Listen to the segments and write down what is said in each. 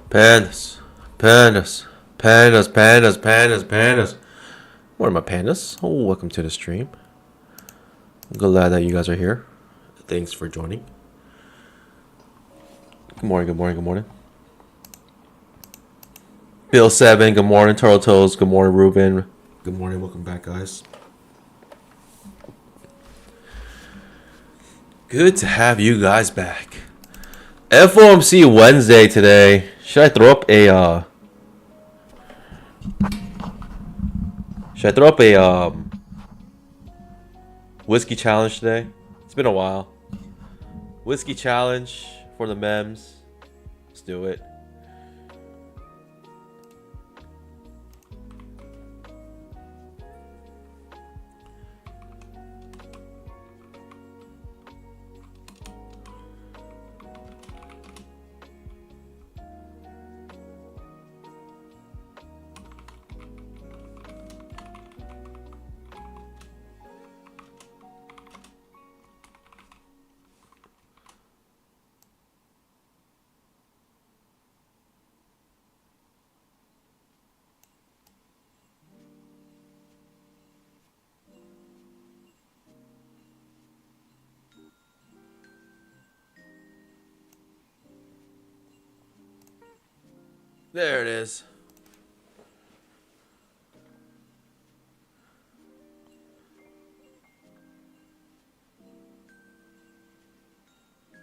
Pandas, pandas, pandas, pandas, pandas, pandas. What are my pandas? Oh, welcome to the stream. I'm glad that you guys are here. Thanks for joining. Good morning, good morning, good morning. Bill 7, good morning. Turtle Toes, good morning, Ruben. Good morning, welcome back, guys. Good to have you guys back. FOMC Wednesday today. Should I throw up a whiskey challenge today? It's been a while. Whiskey challenge for the memes. Let's do it. There it is.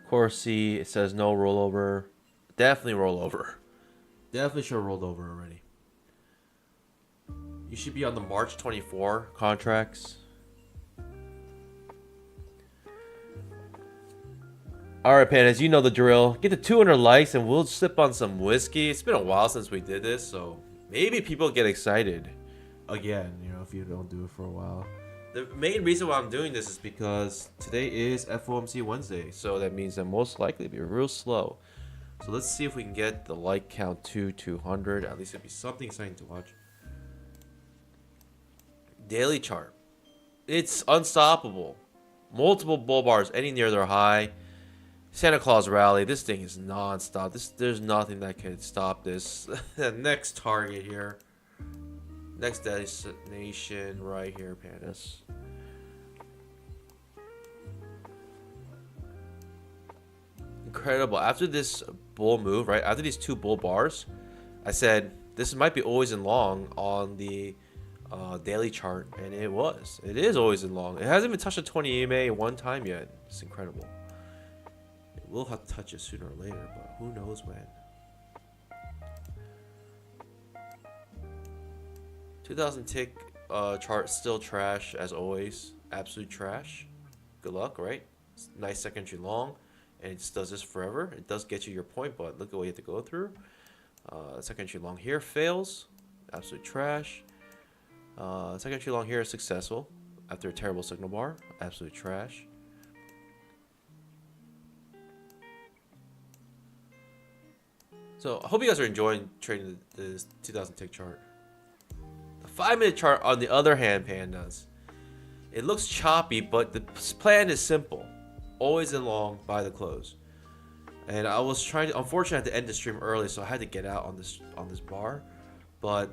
Corsi, it says no rollover. Definitely rollover. Definitely should have rolled over already. You should be on the March 24 contracts. Alright, Pandas, you know the drill. Get to 200 likes and we'll sip on some whiskey. It's been a while since we did this, so maybe people get excited again, if you don't do it for a while. The main reason why I'm doing this is because today is FOMC Wednesday, so that means that most likely it'll be real slow. So let's see if we can get the like count to 200. At least it'll be something exciting to watch. Daily chart. It's unstoppable. Multiple bull bars ending near their high. Santa Claus rally. This thing is non-stop. There's nothing that can stop this. The next target here. Next destination right here, Pandas. Incredible. After this bull move, right? After these two bull bars, I said this might be always in long on the daily chart, and it was. It is always in long. It hasn't even touched a 20 EMA one time yet. It's incredible. We'll have to touch it sooner or later, but who knows when. 2000 tick chart still trash as always. Absolute trash. Good luck, right? Nice second entry long, and it just does this forever. It does get you your point, but look at what you have to go through. Second entry long here fails. Absolute trash. Second entry long here is successful after a terrible signal bar. Absolute trash. So I hope you guys are enjoying trading this 2000 tick chart. The 5-minute chart, on the other hand, Pandas, it looks choppy, but the plan is simple. Always in long by the close. And I was trying to, unfortunately, I had to end the stream early, so I had to get out on this bar. But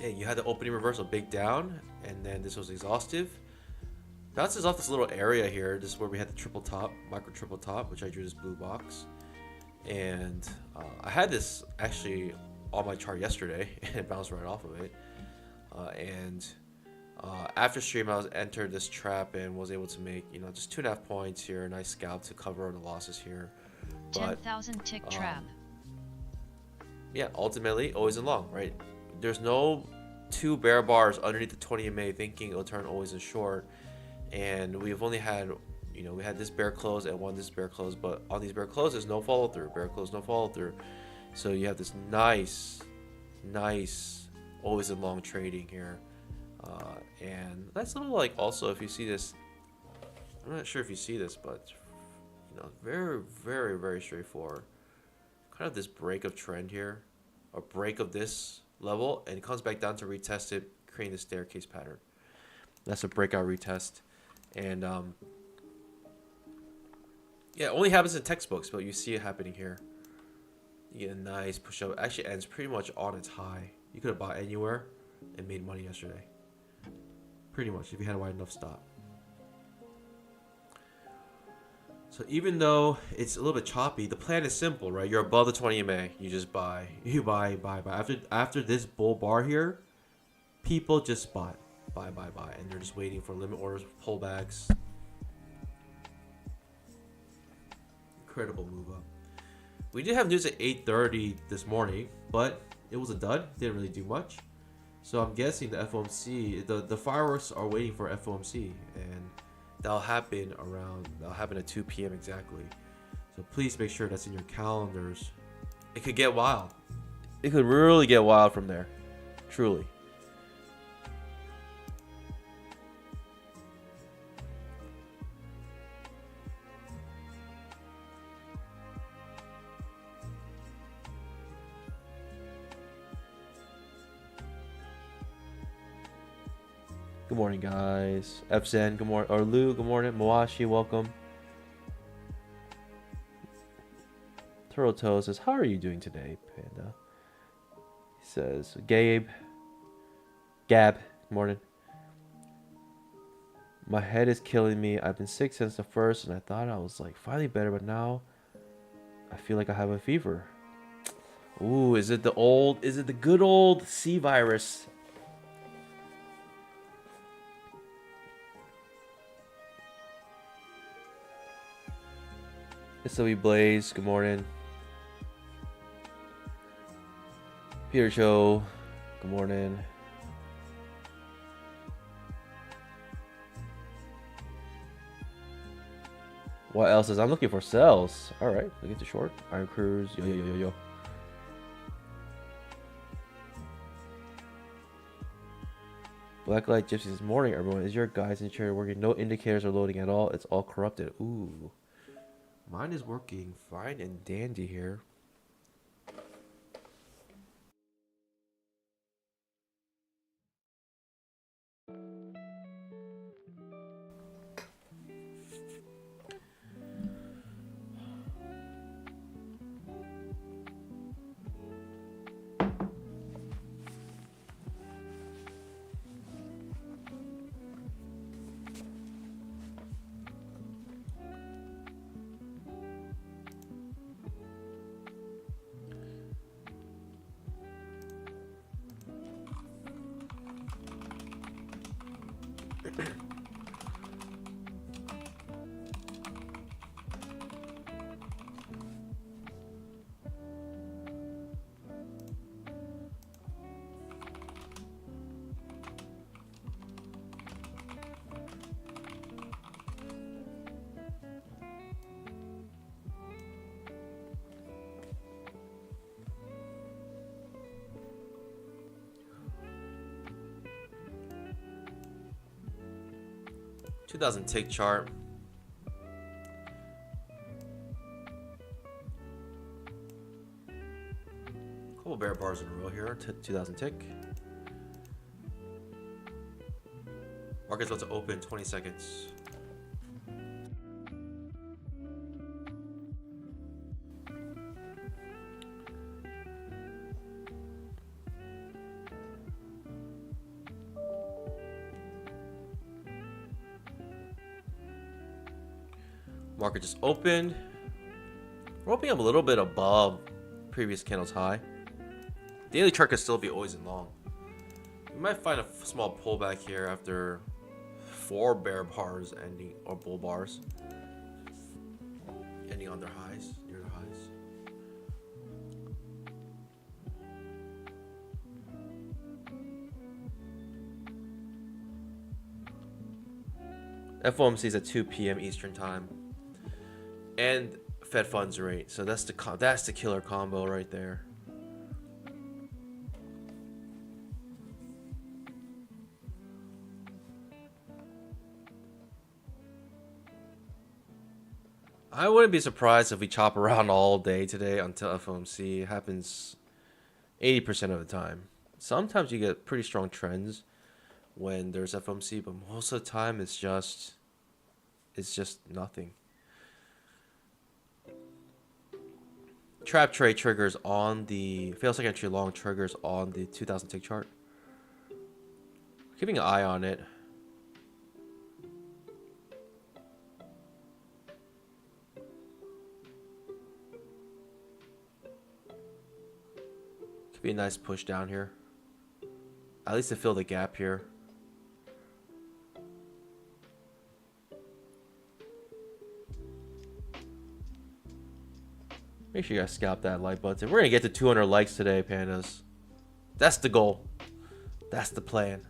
yeah, you had the opening reversal, big down, and then this was exhaustive. Bounces off this little area here. This is where we had the triple top, micro triple top, which I drew this blue box. And I had this actually on my chart yesterday, and it bounced right off of it. After stream, I was entered this trap and was able to make just 2.5 points here. A nice scalp to cover the losses here. 10,000 tick trap. Yeah, ultimately always in long, right? There's no two bear bars underneath the 20 MA thinking it'll turn always in short, and we've only had. We had this bear close and this bear close, but on these bear closes, no follow through. Bear close, no follow through. So you have this nice, always in long trading here. And that's a little also, if you see this, I'm not sure if you see this, but, very, very, very straightforward. Kind of this break of trend here, a break of this level, and it comes back down to retest it, creating the staircase pattern. That's a breakout retest. And, yeah, it only happens in textbooks, but you see it happening here. You get a nice push up. Actually ends pretty much on its high. You could have bought anywhere and made money yesterday. Pretty much, if you had a wide enough stop. So even though it's a little bit choppy, the plan is simple, right? You're above the 20 MA. You just buy. You buy. After this bull bar here, people just buy. And they're just waiting for limit orders, pullbacks. Incredible move up. We did have news at 8:30 this morning, but it was a dud. Didn't really do much. So I'm guessing the FOMC, the fireworks are waiting for FOMC, and that'll happen at 2 p.m. exactly. So please make sure that's in your calendars. It could get wild. It could really get wild from there. Truly. Good morning, guys. Fzen, good morning. Or Lou, good morning. Moashi, welcome. Turtle Toe says, how are you doing today, Panda? He says, Gab, good morning. My head is killing me. I've been sick since the first, and I thought I was like finally better, but now I feel like I have a fever. Ooh, is it the good old C virus? SW Blaze, good morning. Peter Cho, good morning. What else is I'm looking for cells? Alright, look at the short. Iron Cruise, yo. Blacklight Gypsies, morning everyone. Is your guys in chair working? No indicators are loading at all. It's all corrupted. Ooh. Mine is working fine and dandy here. $2,000 tick chart. Couple bear bars in a row here. 2,000 tick. Market's about to open 20 seconds. Market just opened. We're opening up a little bit above previous candle's high. Daily chart could still be always in long. We might find a small pullback here after 4 bear bars ending, or bull bars ending on their highs, near their highs. FOMC is at 2 p.m. Eastern time. And Fed funds rate. So that's the killer combo right there. I wouldn't be surprised if we chop around all day today until FOMC. It happens 80% of the time. Sometimes you get pretty strong trends when there's FOMC, but most of the time it's just nothing. trap trade triggers on the fail second entry long triggers on the 2000 tick chart. Keeping an eye on it. Could be a nice push down here. At least to fill the gap here. Make sure you guys scalp that like button. We're gonna get to 200 likes today, pandas. That's the goal. That's the plan.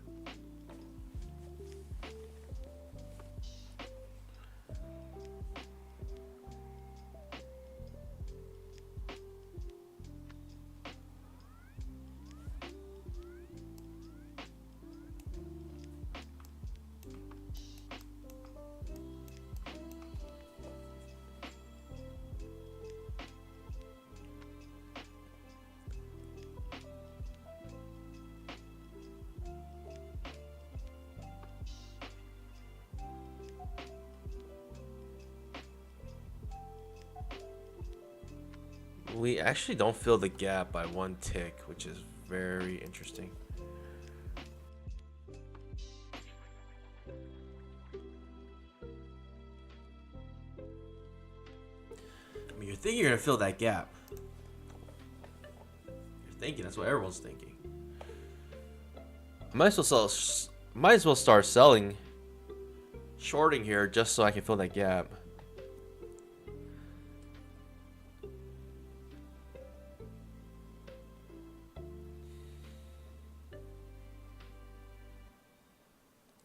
We actually don't fill the gap by 1 tick, which is very interesting. I mean, you're thinking you're gonna fill that gap. You're thinking, that's what everyone's thinking. I might as well start selling, shorting here just so I can fill that gap.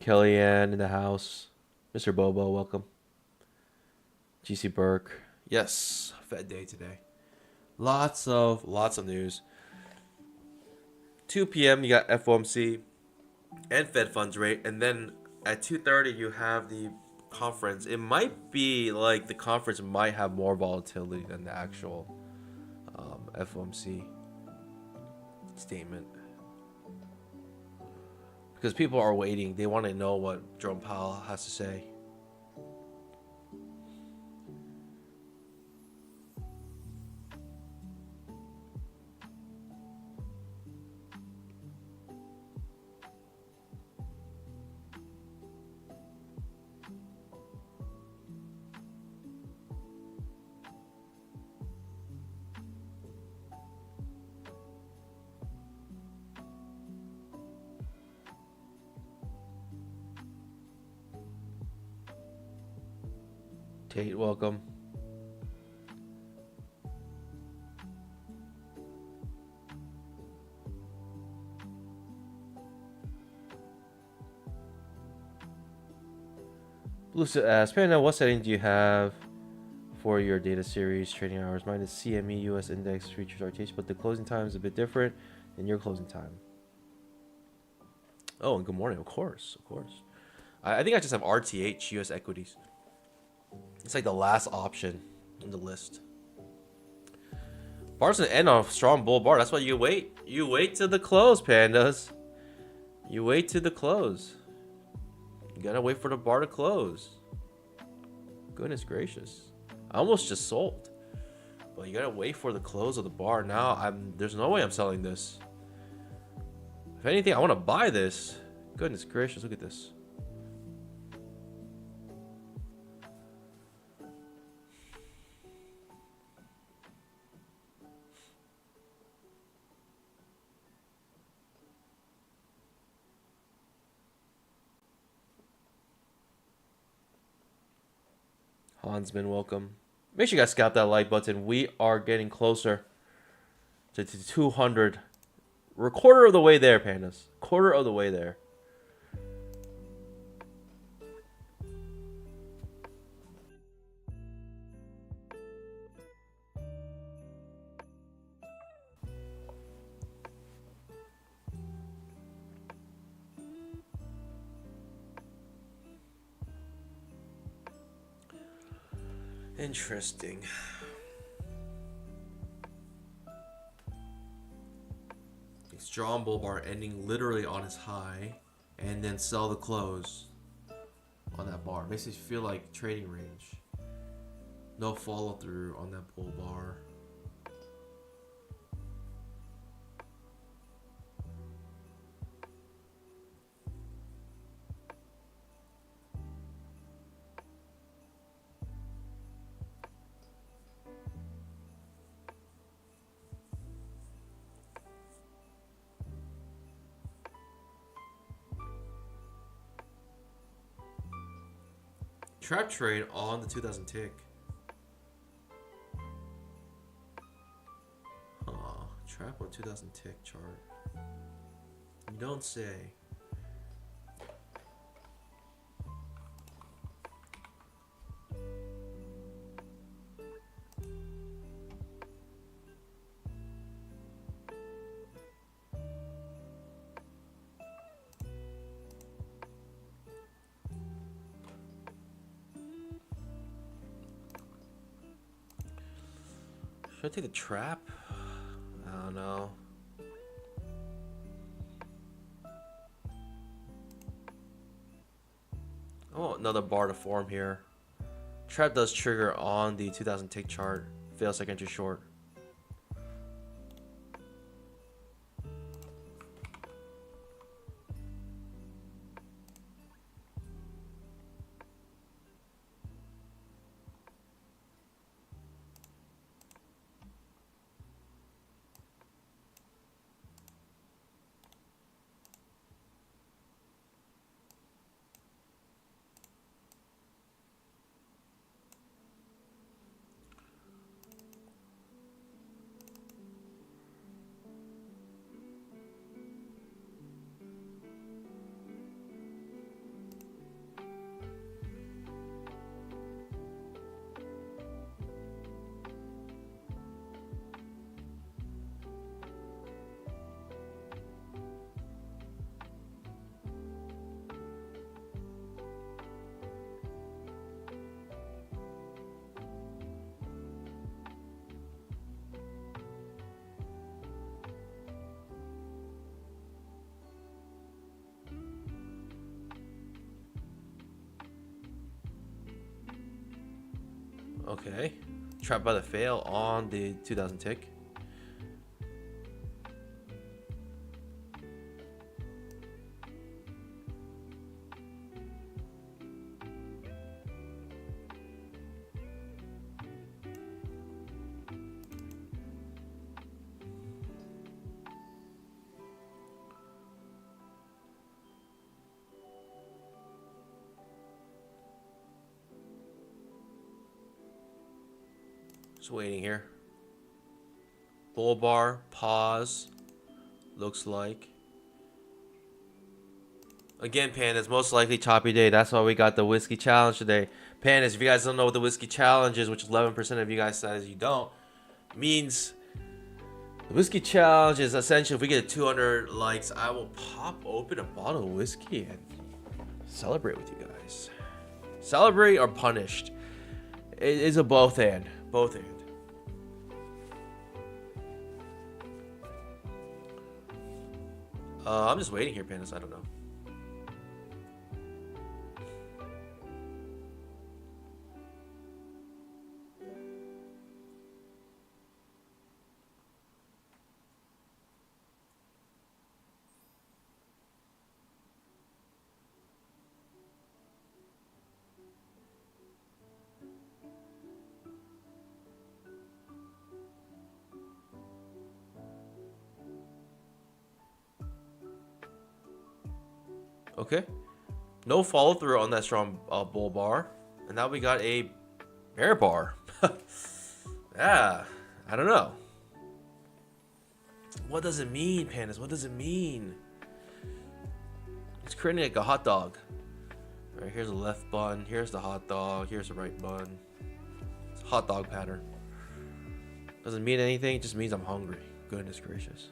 Kellyanne in the house. Mr. Bobo, welcome. GC Burke. Yes, Fed day today. Lots of news. 2 p.m. you got FOMC and Fed funds rate, and then at 2:30 you have the conference. It might be like the conference might have more volatility than the actual FOMC statement. Because people are waiting. They want to know what Jerome Powell has to say. Tate, welcome. Blue asks, Panda, what setting do you have for your data series trading hours? Mine is CME US index futures RTH, but the closing time is a bit different than your closing time. Oh, and good morning. Of course. I think I just have RTH US equities. It's like the last option in the list. Bar's gonna end on a strong bull bar. That's why you wait. You wait till the close, pandas. You wait till the close. You gotta wait for the bar to close. Goodness gracious. I almost just sold. But you gotta wait for the close of the bar. Now there's no way I'm selling this. If anything, I wanna buy this. Goodness gracious, look at this. Hansman, welcome. Make sure you guys scalp that like button. We are getting closer to 200. We're a quarter of the way there, pandas. Quarter of the way there. Interesting. Strong bull bar ending literally on its high, and then sell the close on that bar. Makes it feel like trading range. No follow through on that bull bar. trap trade on the 2000 tick. Huh. Trap on 2000 tick chart. You don't say. Should I take the trap? I don't know. Oh, another bar to form here. Trap does trigger on the 2000 tick chart. Fail second entry short. Okay. Trap by the fail on the 2000 tick. Just waiting here. Bull bar, pause. Looks like. Again, Pandas, most likely choppy day. That's why we got the whiskey challenge today. Pandas, if you guys don't know what the whiskey challenge is, which 11% of you guys says you don't, means the whiskey challenge is essentially if we get 200 likes, I will pop open a bottle of whiskey and celebrate with you guys. Celebrate or punished. It is a both and. Both and. I'm just waiting here, Pandas. I don't know. Okay. No follow through on that strong bull bar. And now we got a bear bar. Yeah. I don't know. What does it mean, Pandas? What does it mean? It's creating like a hot dog. Alright, here's the left bun. Here's the hot dog. Here's the right bun. It's a hot dog pattern. Doesn't mean anything. It just means I'm hungry. Goodness gracious.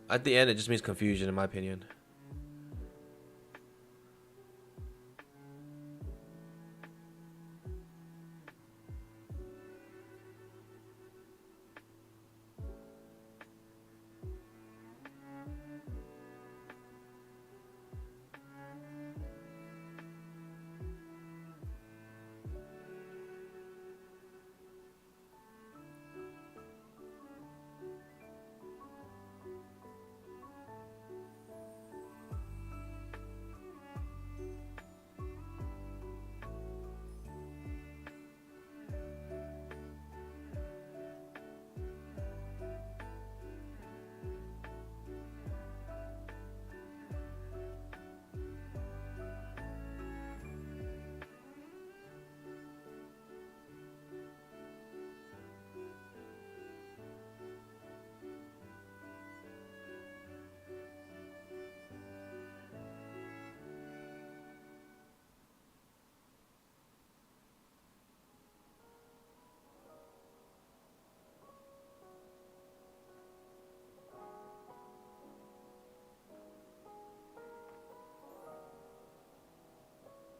At the end, it just means confusion, in my opinion.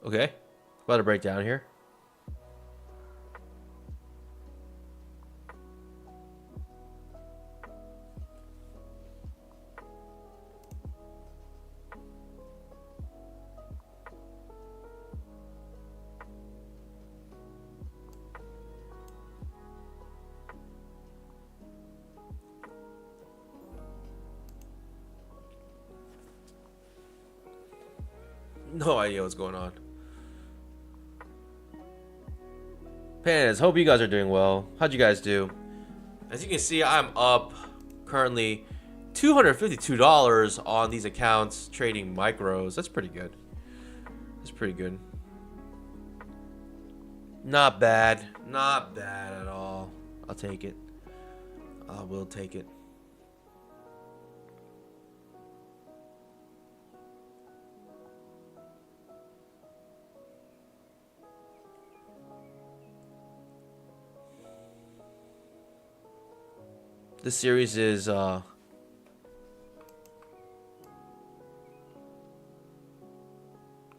Okay. About to break down here. No idea what's going on. Pandas, hope you guys are doing well. How'd you guys do? As you can see, I'm up currently $252 on these accounts trading micros. That's pretty good. That's pretty good. Not bad. Not bad at all. I'll take it. I will take it. This series is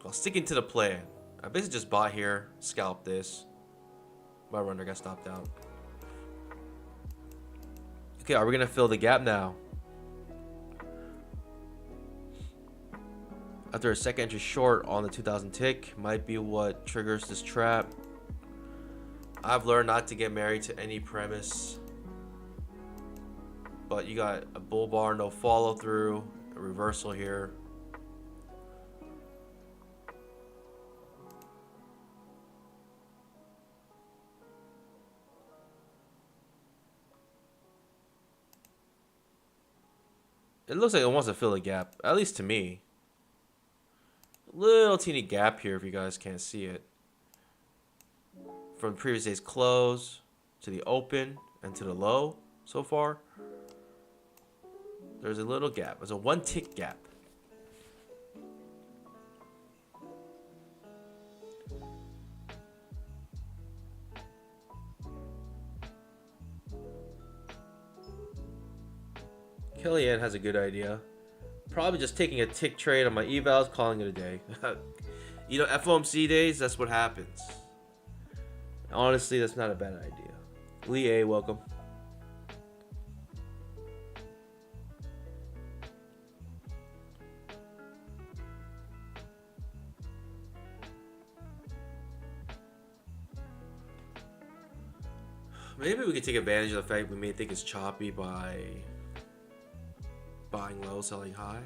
sticking to the plan. I basically just bought here, scalped this. My runner got stopped out. Okay, are we gonna fill the gap now? After a second entry short on the 2000 tick might be what triggers this trap. I've learned not to get married to any premise. But you got a bull bar, no follow through, a reversal here. It looks like it wants to fill a gap, at least to me. Little teeny gap here if you guys can't see it. From the previous day's close to the open and to the low so far. There's a little gap. There's a 1 tick gap. Kellyanne has a good idea. Probably just taking a tick trade on my evals, calling it a day. You know, FOMC days, that's what happens. Honestly, that's not a bad idea. Lee A, welcome. Maybe we could take advantage of the fact we may think it's choppy by buying low, selling high.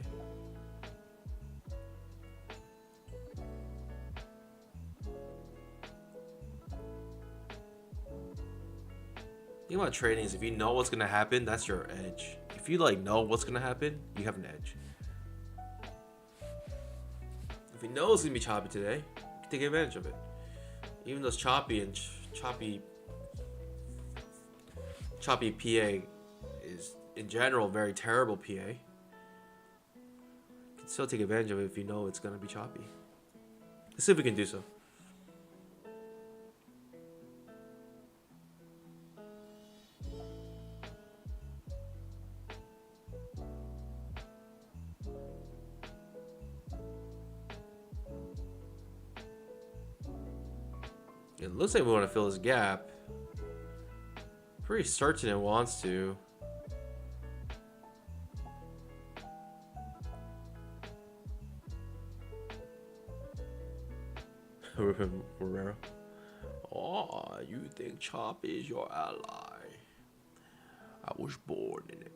The thing about trading is if you know what's gonna happen, that's your edge. If you like know what's gonna happen, you have an edge. If you know it's gonna be choppy today, you can take advantage of it. Even though it's choppy and choppy PA is in general very terrible PA. You can still take advantage of it if you know it's gonna be choppy. Let's see if we can do so. It looks like we want to fill this gap. Pretty certain it wants to. Ruben Morero. Oh, you think chop is your ally? I was born in it.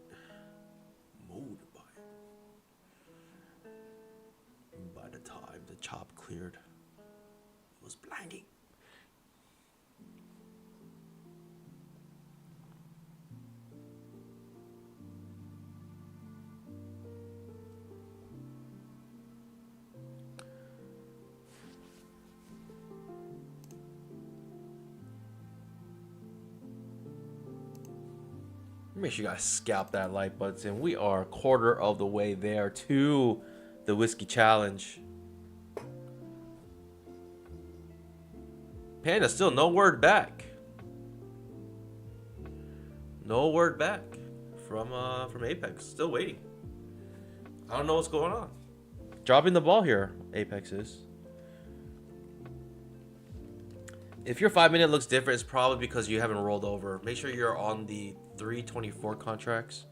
Moved by it. By the time the chop cleared, it was blinding. Make sure you guys scalp that like button. We are a quarter of the way there to the whiskey challenge. Panda, still no word back. No word back from Apex. Still waiting. I don't know what's going on. Dropping the ball here, Apex is. If your 5 minute looks different, it's probably because you haven't rolled over. Make sure you're on the 324 contracts.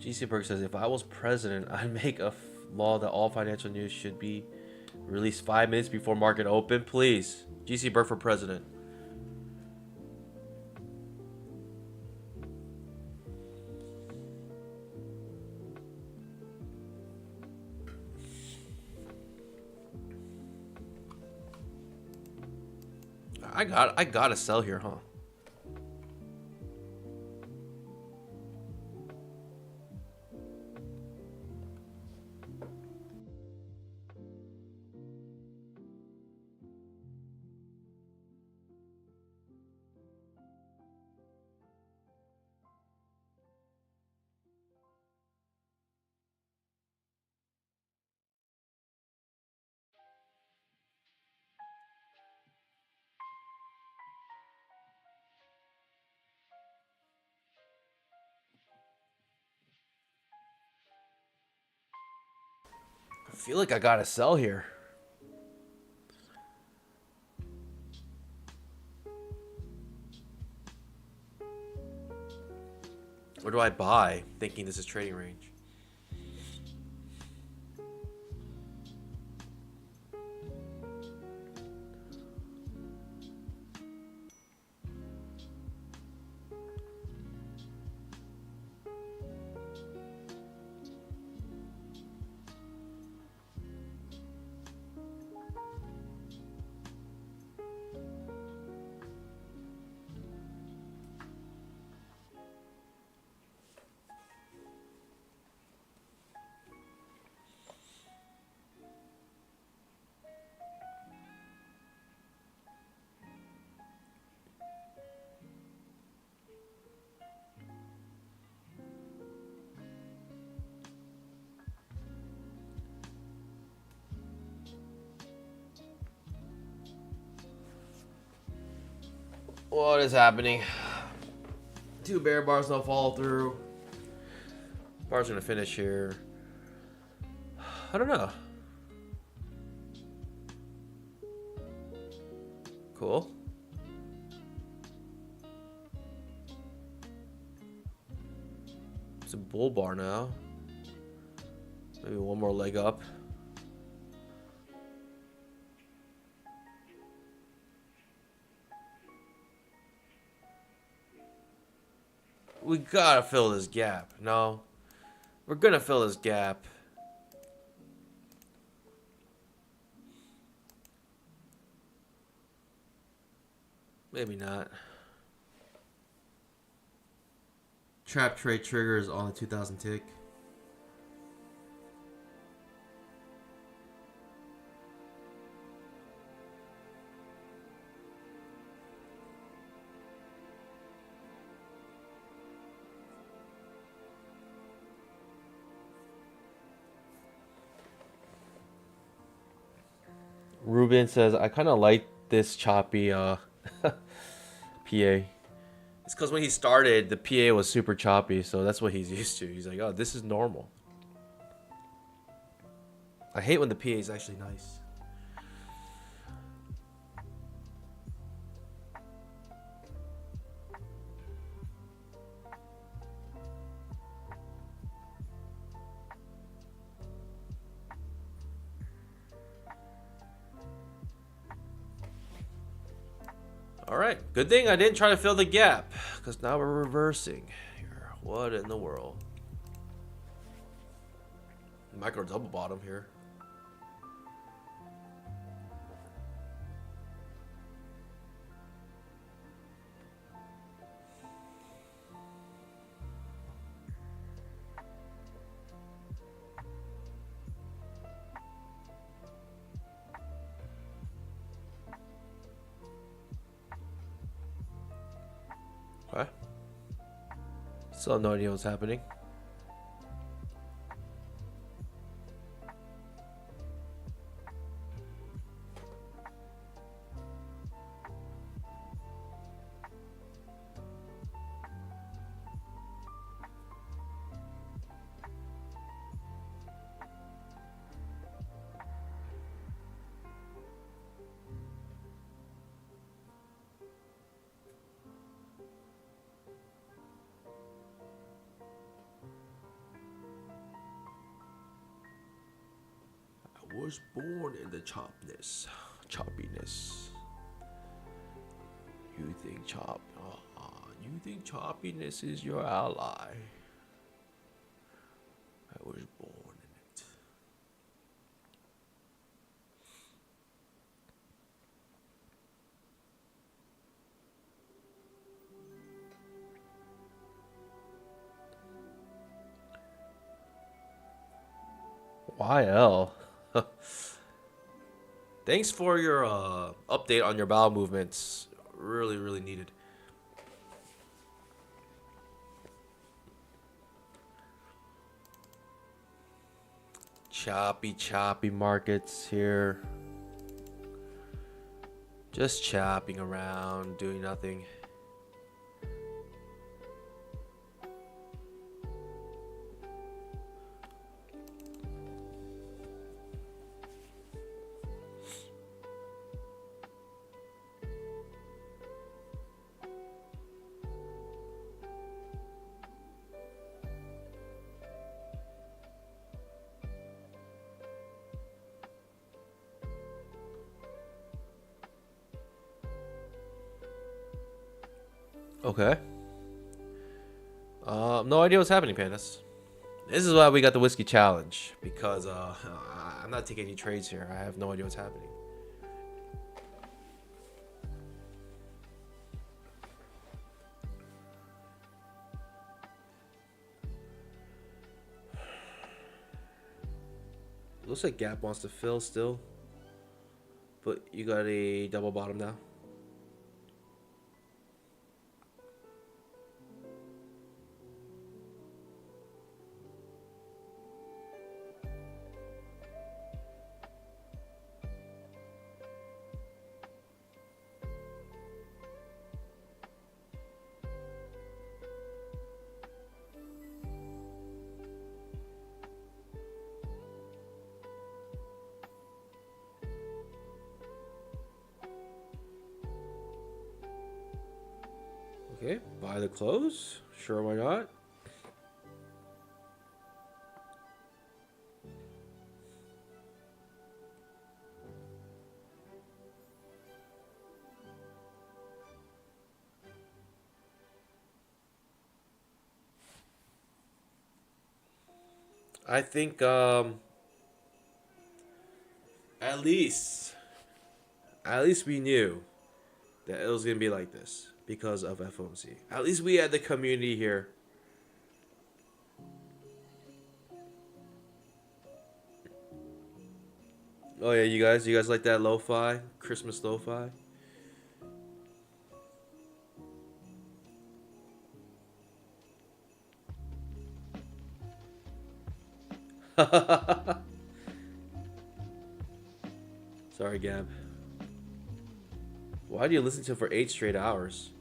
GC Berg says, if I was president, I'd make a law that all financial news should be released 5 minutes before market open. Please. GC Berg for president. I gotta sell here, huh? I feel like I gotta sell here. Where do I buy? Thinking this is trading range. What is happening? Two bear bars don't follow through. Bar's gonna finish here. I don't know. Cool. It's a bull bar now. Maybe one more leg up. We gotta fill this gap. No. We're gonna fill this gap. Maybe not. Trap trade triggers on the 2000 tick. Ruben says, I kind of like this choppy PA. It's because when he started, the PA was super choppy, so that's what he's used to. He's like, oh, this is normal. I hate when the PA is actually nice. All right, good thing I didn't try to fill the gap, because now we're reversing here. What in the world? Micro double bottom here. Okay. Still have no idea what's happening. was born in the choppiness. You think choppiness is your ally? I was born in it. YL. Thanks for your update on your bowel movements. Really, really needed. Choppy markets here. Just chopping around, doing nothing. Okay. No idea what's happening, Pandas. This is why we got the whiskey challenge, because I'm not taking any trades here. I have no idea what's happening. Looks like Gap wants to fill still, but you got a double bottom now. Okay, buy the close. Sure, why not? I think at least we knew that it was gonna be like this because of FOMC. At least we had the community here. Oh yeah, you guys like that lo-fi? Christmas lo-fi? Sorry, Gab. Why do you listen to it for 8 straight hours?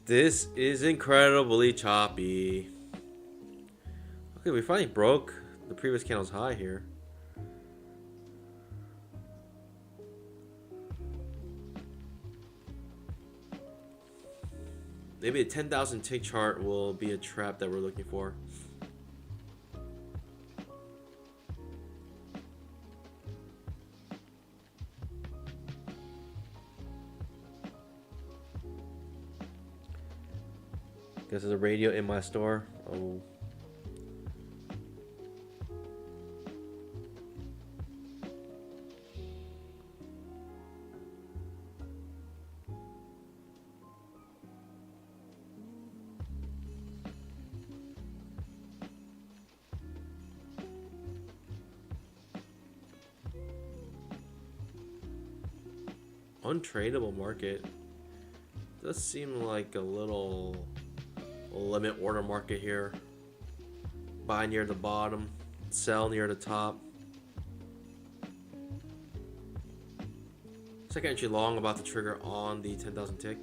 This is incredibly choppy. Okay, we finally broke the previous candle's high here. Maybe a 10,000 tick chart will be a trap that we're looking for. Guess there's a radio in my store. Oh. Untradeable market. Does seem like a little limit order market here. Buy near the bottom, sell near the top. Second entry long about to trigger on the 10,000 tick.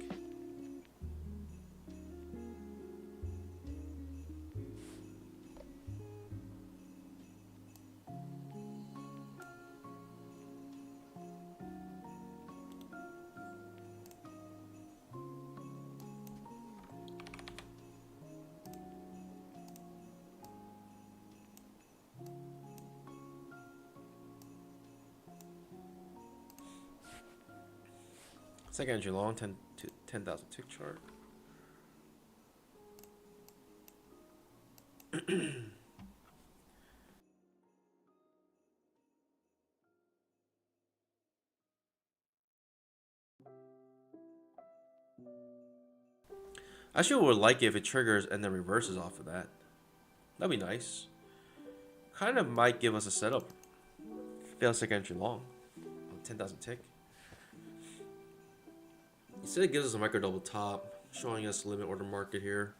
Second entry long, 10,000 tick chart. I actually would like it if it triggers and then reverses off of that. That'd be nice. Kind of might give us a setup. Fail second entry long. 10,000 tick. Instead it gives us a micro double top, showing us limit order market here.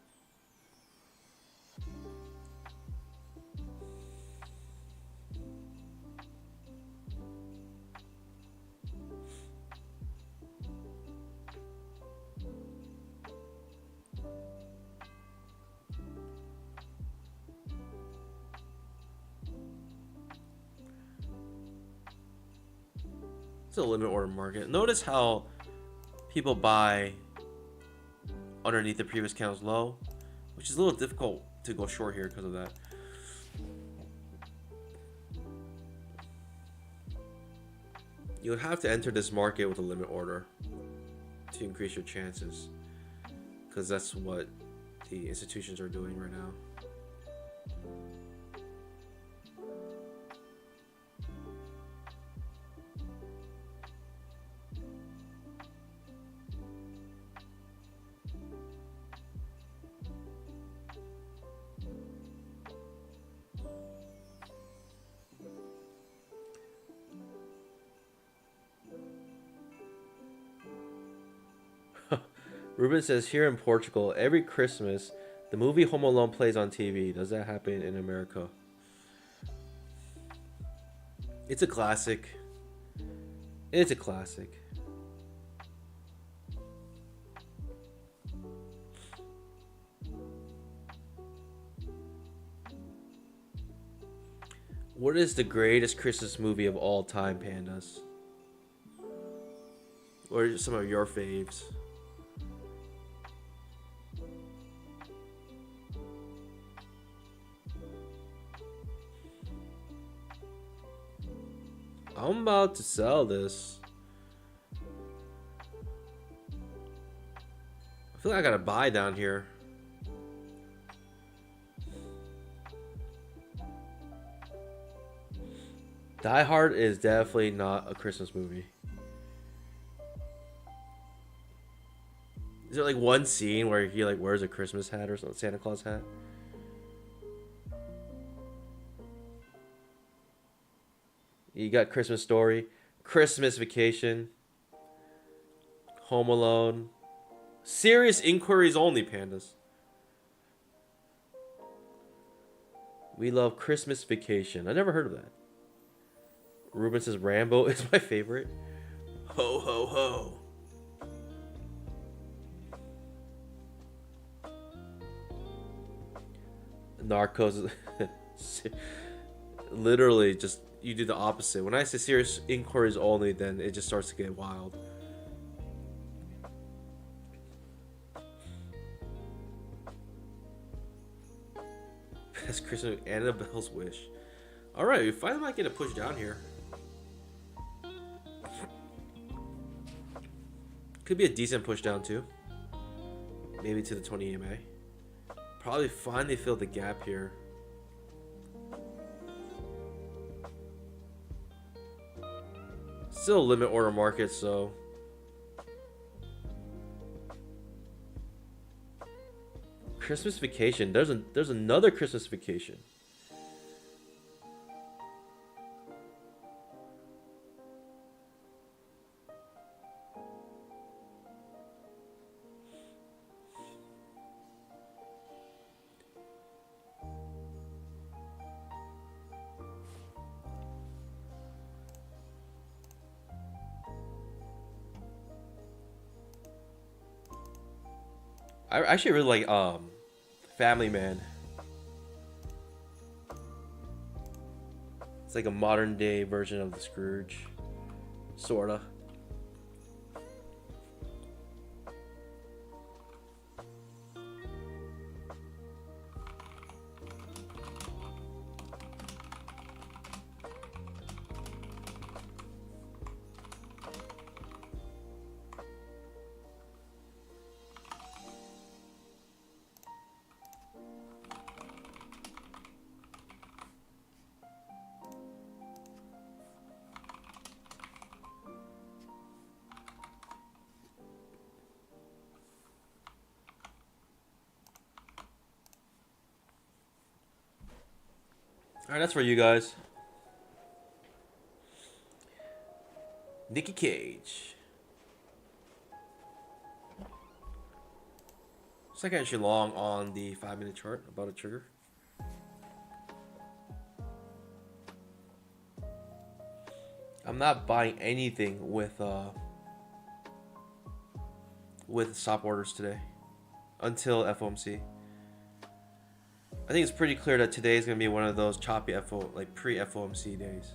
It's a limit order market. Notice how people buy underneath the previous candle's low, which is a little difficult to go short here because of that. You would have to enter this market with a limit order to increase your chances, because that's what the institutions are doing right now. Ruben says, here in Portugal, every Christmas, the movie Home Alone plays on TV. Does that happen in America? It's a classic. It's a classic. What is the greatest Christmas movie of all time, Pandas? What are some of your faves? I'm about to sell this. I feel like I gotta buy down here. Die Hard is definitely not a Christmas movie. Is there like one scene where he like wears a Christmas hat or something, Santa Claus hat? You got Christmas Story, Christmas Vacation, Home Alone, Serious Inquiries Only, Pandas. We love Christmas Vacation. I never heard of that. Ruben says Rambo is my favorite. Ho ho ho. Narcos. Literally just you do the opposite. When I say Serious Inquiries Only, then it just starts to get wild. That's Christmas. Annabelle's Wish. All right, we finally might get a push down here. Could be a decent push down too. Maybe to the 20 EMA. Probably finally fill the gap here. Still a limit order market, so Christmas Vacation. There's another Christmas Vacation. I actually really like Family Man. It's like a modern day version of the Scrooge, sorta. All right, that's for you guys. Nikki Cage. Second entry long on the 5-minute chart about a trigger. I'm not buying anything with stop orders today until FOMC. I think it's pretty clear that today is going to be one of those choppy pre-FOMC days.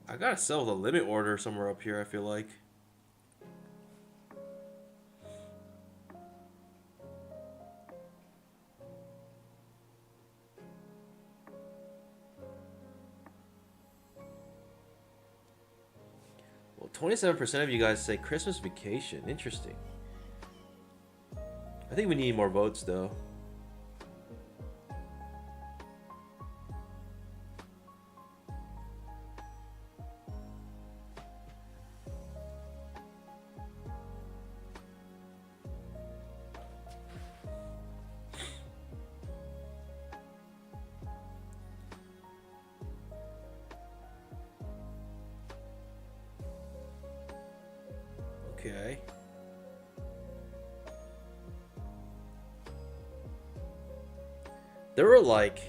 I gotta sell the limit order somewhere up here, I feel like. Well, 27% of you guys say Christmas vacation. Interesting. I think we need more votes, though. Okay. There were like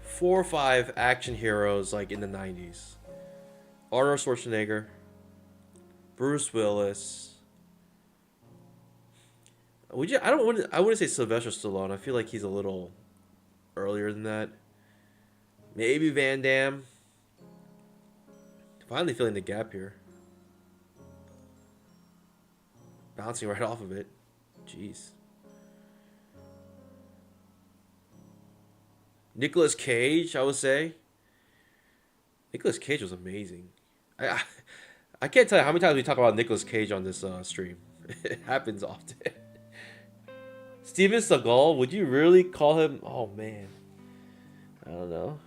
4 or 5 action heroes like in the 90s. Arnold Schwarzenegger, Bruce Willis. I wouldn't say Sylvester Stallone. I feel like he's a little earlier than that. Maybe Van Damme. Finally filling the gap here. Bouncing right off of it. Jeez. Nicolas Cage, I would say. Nicolas Cage was amazing. I can't tell you how many times we talk about Nicolas Cage on this stream. It happens often. Steven Seagal, would you really call him? Oh man, I don't know.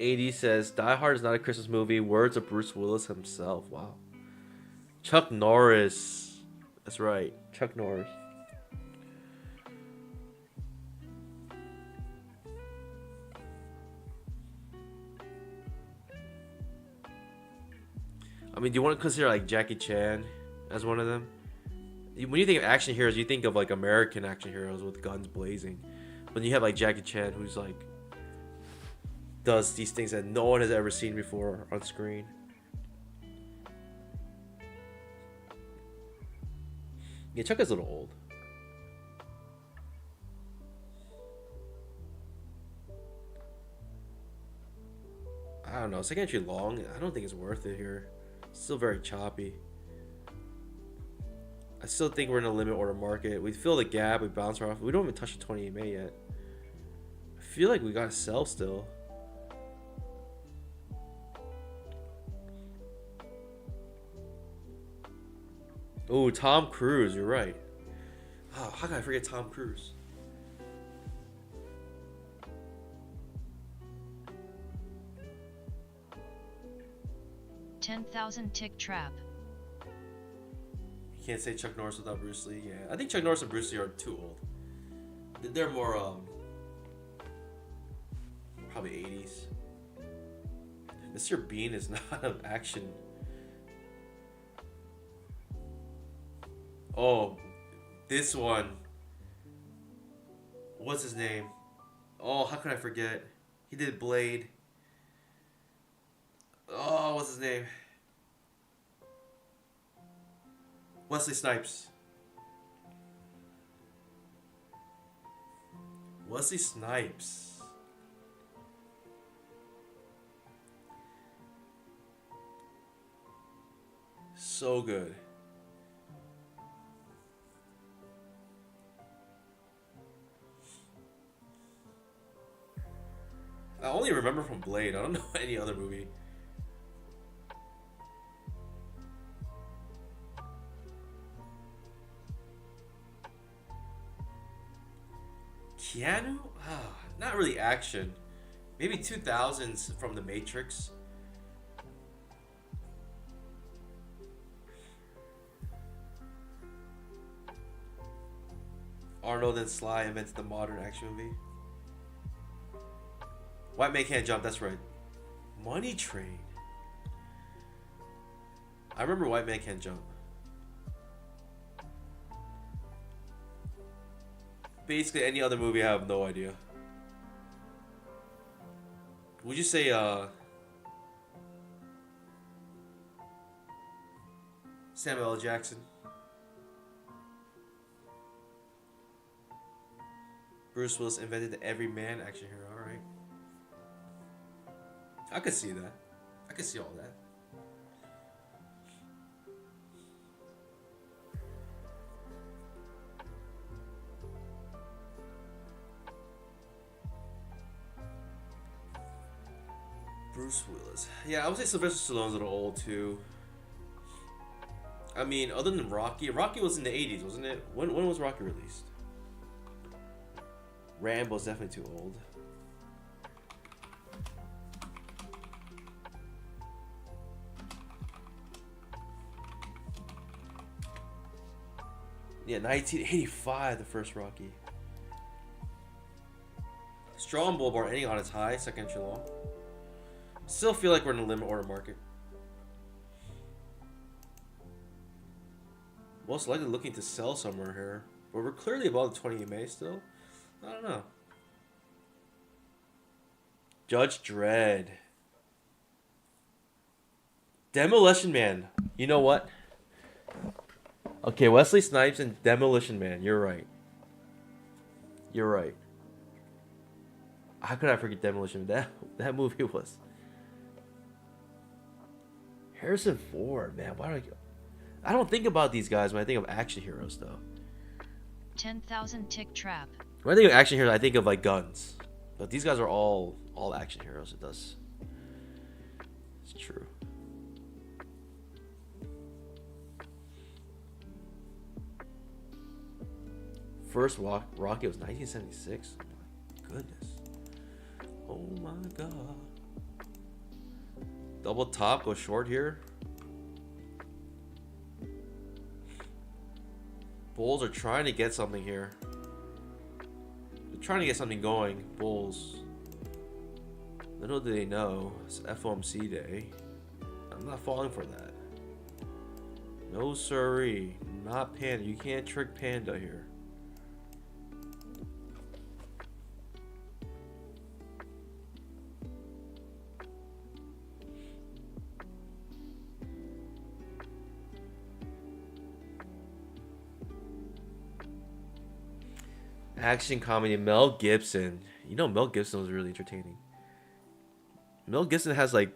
AD says Die Hard is not a Christmas movie. Words of Bruce Willis himself. Wow. Chuck Norris. That's right. Chuck Norris. I mean, do you want to consider like Jackie Chan as one of them? When you think of action heroes, you think of like American action heroes with guns blazing. But you have like Jackie Chan, who's like does these things that no one has ever seen before on screen. Yeah, Chuck is a little old. I don't know. Second entry long, I don't think it's worth it here. Still very choppy. I still think we're in a limit order market. We fill the gap, we bounce off. We don't even touch the 20 EMA yet. I feel like we gotta sell still. Oh, Tom Cruise, you're right. Oh, how can I forget Tom Cruise? $10,000 tick trap. You can't say Chuck Norris without Bruce Lee. Yeah, I think Chuck Norris and Bruce Lee are too old. They're more probably 80s. Mr. Bean is not an action. Oh, this one. What's his name? Oh, how can I forget? He did Blade. Oh, what's his name? Wesley Snipes. Wesley Snipes. So good. I only remember from Blade. I don't know any other movie. Keanu? Ah, not really action. Maybe 2000s from The Matrix. Arnold and Sly invented the modern action movie. White Man Can't Jump, that's right. Money Train. I remember White Man Can't Jump. Basically any other movie, I have no idea. Would you say Samuel L. Jackson? Bruce Willis invented the everyman action hero. All right, I could see that. I could see all that. Bruce Willis. Yeah, I would say Sylvester Stallone's a little old too. I mean, other than Rocky, Rocky was in the 80s, wasn't it? When was Rocky released? Rambo's definitely too old. Yeah, 1985, the first Rocky. Strong Bull Bar ending on its high, second entry long. Still feel like we're in a limit order market. Most likely looking to sell somewhere here. But we're clearly above the 20 EMA still. I don't know. Judge Dredd. Demolition Man. You know what? Okay, Wesley Snipes and Demolition Man. You're right. You're right. How could I forget Demolition Man? That movie was... Harrison Ford, man. Why do I don't think about these guys when I think of action heroes, though. 10,000 tick trap. When I think of action heroes, I think of like guns. But these guys are all action heroes. It does. It's true. First Rocky was 1976. Oh my goodness. Oh my god. Double top, go short here. Bulls are trying to get something here. They're trying to get something going. Bulls. Little do they know, it's FOMC day. I'm not falling for that. No siree. Not Panda. You can't trick Panda here. Action comedy, Mel Gibson. You know, Mel Gibson was really entertaining. Mel Gibson has like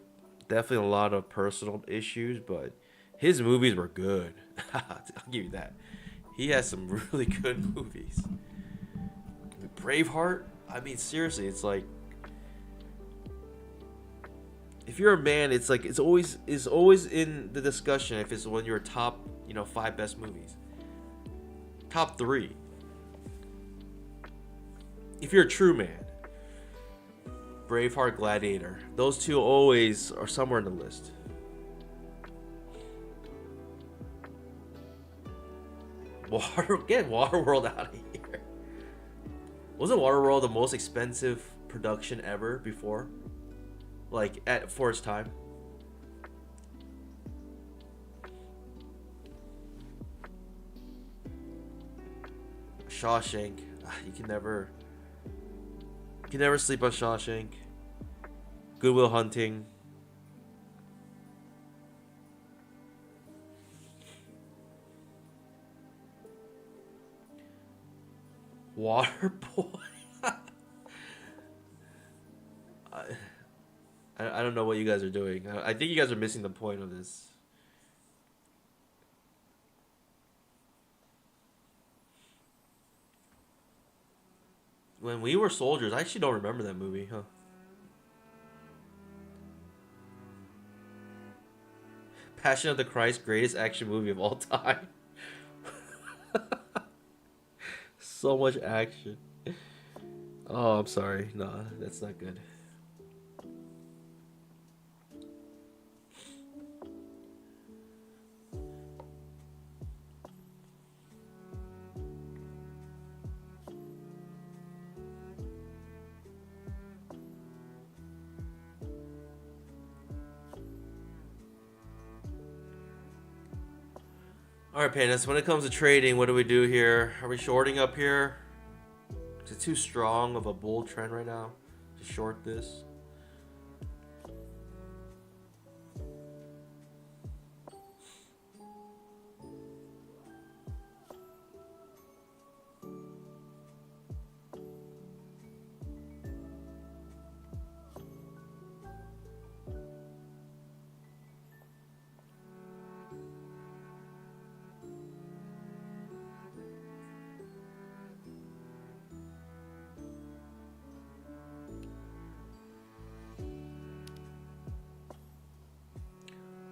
definitely a lot of personal issues, but his movies were good. I'll give you that. He has some really good movies. Braveheart. I mean, seriously, it's like if you're a man, it's like it's always in the discussion if it's one of your top 5 best movies, top 3. If you're a true man, Braveheart, Gladiator, those two always are somewhere in the list. Get Waterworld out of here. Wasn't Waterworld the most expensive production ever before? Like for its time? Shawshank. You can never sleep on Shawshank. Good Will Hunting. Waterboy. I don't know what you guys are doing. I think you guys are missing the point of this. When We Were Soldiers, I actually don't remember that movie, huh? Passion of the Christ, greatest action movie of all time. So much action. Oh, I'm sorry. Nah, that's not good. Alright, Pandas, when it comes to trading, what do we do here? Are we shorting up here? Is it too strong of a bull trend right now to short this?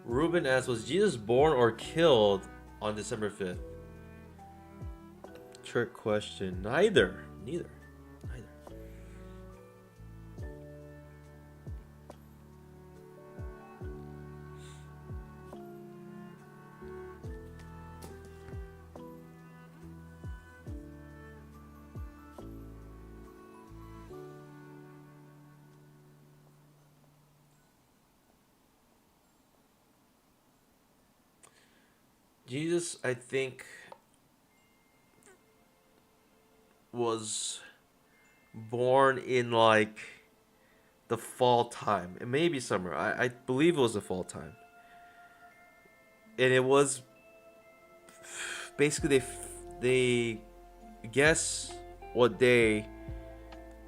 Ruben asks, was Jesus born or killed on December 5th? Trick question. Neither. Neither. Jesus, I think, was born in like the fall time. It may be summer. I believe it was the fall time. And it was basically they guess what day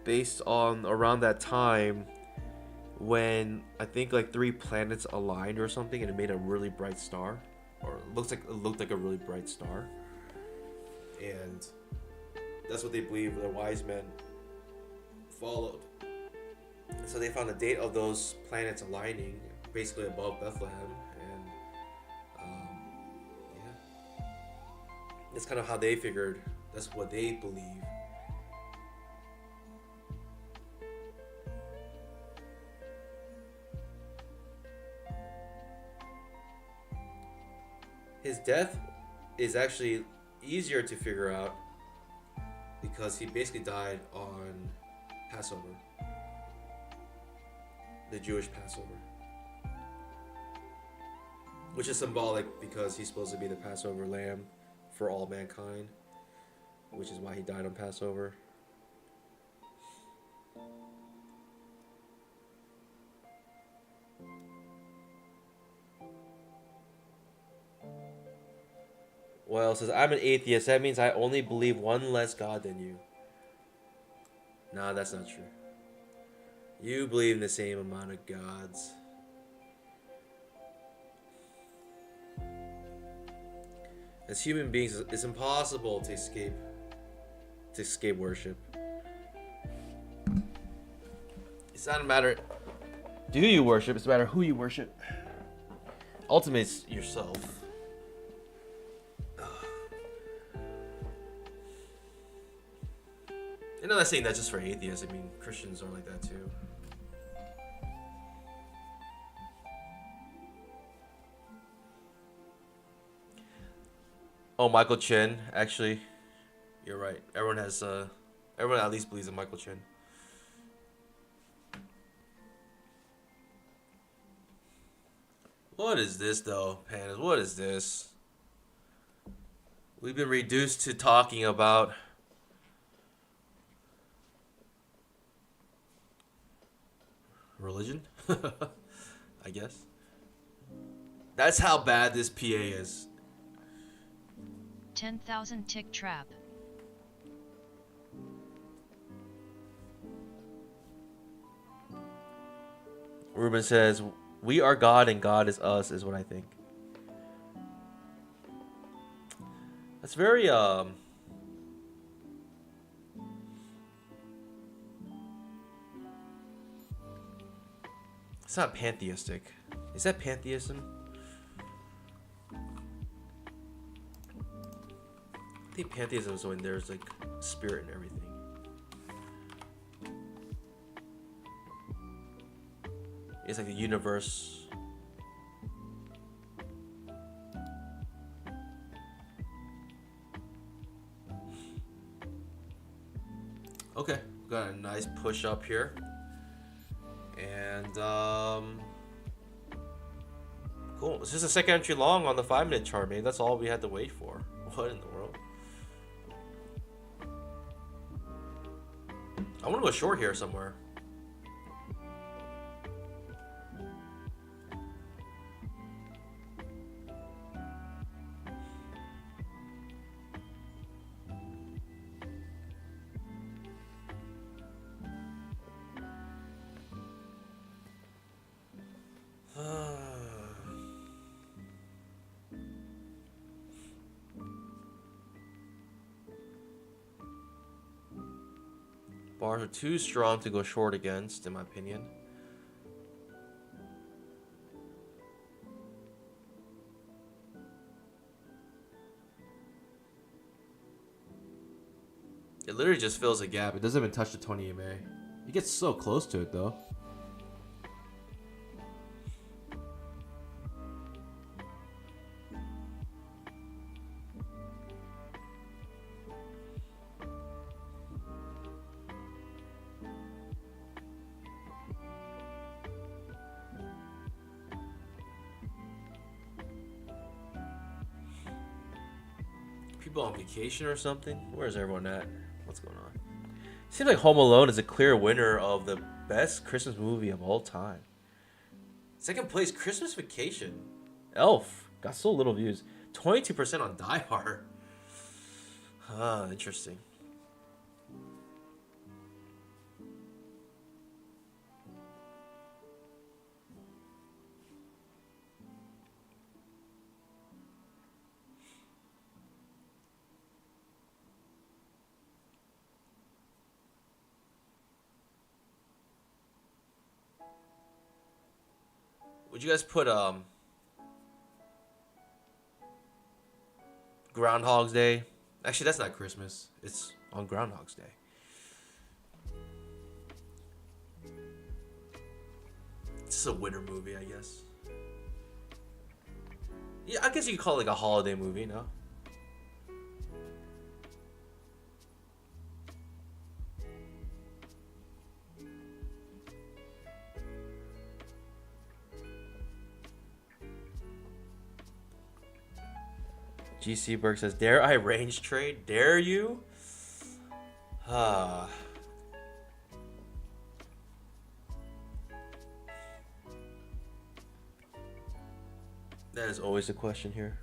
based on around that time when I think like 3 planets aligned or something and it made a really bright star. Or it looked like a really bright star, and that's what they believe the wise men followed. So they found the date of those planets aligning, basically above Bethlehem, and yeah, that's kind of how they figured. That's what they believe. His death is actually easier to figure out because he basically died on Passover, the Jewish Passover, which is symbolic because he's supposed to be the Passover lamb for all mankind, which is why he died on Passover. Well, says I'm an atheist. That means I only believe one less God than you. Nah, that's not true. You believe in the same amount of gods. As human beings, it's impossible to escape worship. It's not a matter do you worship, it's a matter who you worship. Ultimately, it's yourself. I'm not saying that's just for atheists. I mean, Christians are like that too. Oh, Michael Chen. Actually, you're right. Everyone at least believes in Michael Chen. What is this though, Pandas? What is this? We've been reduced to talking about religion, I guess. That's how bad this PA is. 10,000 tick trap. Ruben says, "We are God and God is us," is what I think. That's very it's not pantheistic. Is that pantheism? think pantheism is when there's like spirit and everything. It's like the universe. Okay, got a nice push up here. And cool. It's just a second entry long on the 5-minute chart, man. That's all we had to wait for. What in the world? I want to go short here somewhere. Bars are too strong to go short against, in my opinion. It literally just fills a gap. It doesn't even touch the 20 EMA. It gets so close to it though. People on vacation or something? Where's everyone at? What's going on? Seems like Home Alone is a clear winner of the best Christmas movie of all time. Second place, Christmas Vacation. Elf got so little views. 22% on Die Hard. Ah, interesting. Would you guys put Groundhog's Day? Actually, that's not Christmas. It's on Groundhog's Day. It's just a winter movie, I guess. Yeah, I guess you could call it like a holiday movie, no? GC Berg says, "Dare I range trade? Dare you?" Ah. That is always a question here.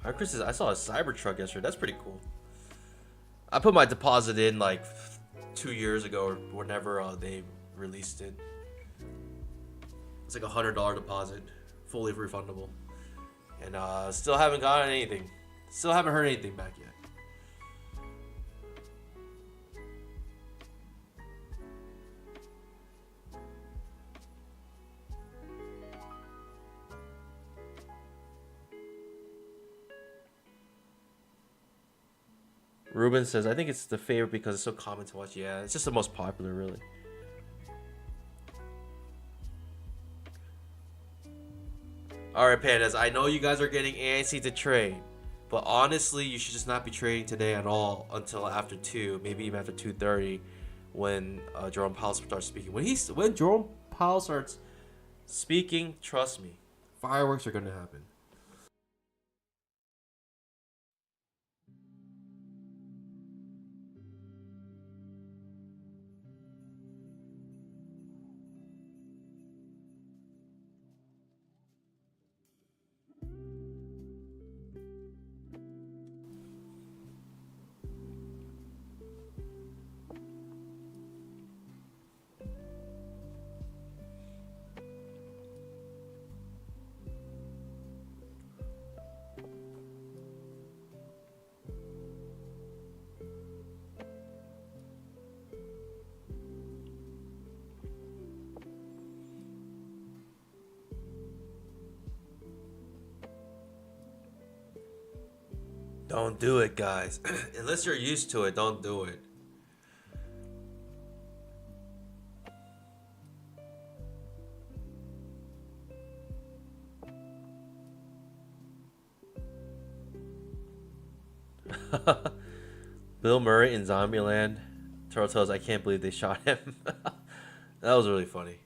Alright, Chris says, "I saw a Cybertruck yesterday. That's pretty cool." I put my deposit in like 2 years ago or whenever they released it. It's like $100 deposit, fully refundable, and still haven't gotten anything. Still haven't heard anything back yet. Ruben says, "I think it's the favorite because it's so common to watch." Yeah, it's just the most popular, really. Alright, pandas, I know you guys are getting antsy to trade, but honestly, you should just not be trading today at all until after 2, maybe even after 2:30, when Jerome Powell starts speaking. When Jerome Powell starts speaking, trust me, fireworks are going to happen. Don't do it, guys. Unless you're used to it, don't do it. Bill Murray in Zombieland. Turtles, I can't believe they shot him. That was really funny.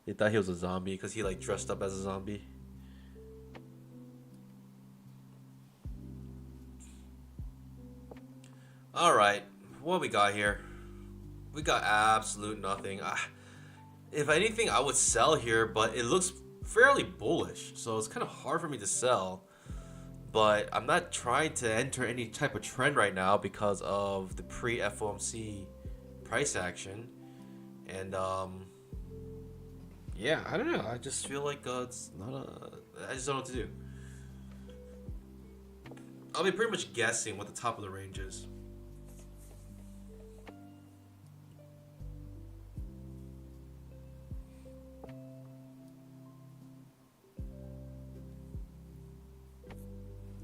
They thought he was a zombie because he like dressed up as a zombie. All right, what we got here? We got absolute nothing. If anything, I would sell here, but it looks fairly bullish, so it's kind of hard for me to sell. But I'm not trying to enter any type of trend right now because of the pre-FOMC price action. And yeah, I don't know. I just feel like it's not I just don't know what to do. I'll be pretty much guessing what the top of the range is.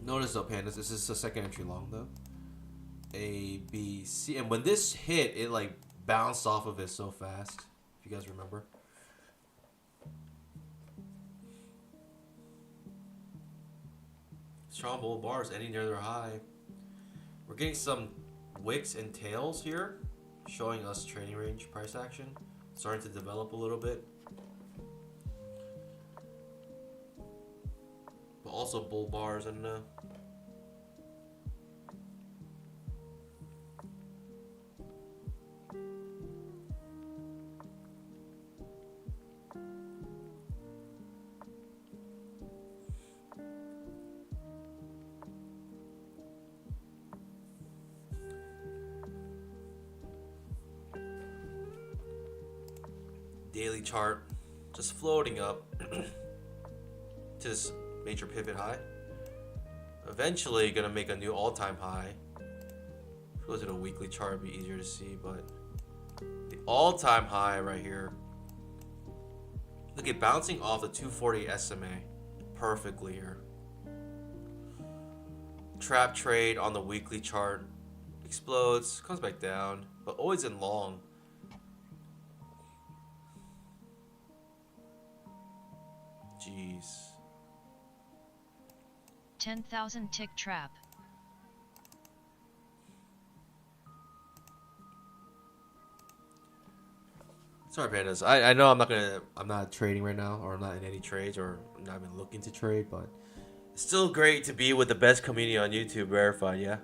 Notice though, pandas, this is the second entry long though. A, B, C, and when this hit, it like bounced off of it so fast. If you guys remember. Strong bull bars ending near their high. We're getting some wicks and tails here, showing us trading range price action starting to develop a little bit. But also bull bars and daily chart just floating up to this major pivot high. Eventually gonna make a new all-time high. If it was in a weekly chart, it'd be easier to see, but the all-time high right here. Look at bouncing off the 240 SMA perfectly here. Trap trade on the weekly chart. Explodes, comes back down, but always in long. Jeez. 10,000 tick trap. Sorry, pandas. I know I'm not trading right now, or I'm not in any trades, or I'm not even looking to trade, but it's still great to be with the best community on YouTube, verified, yeah.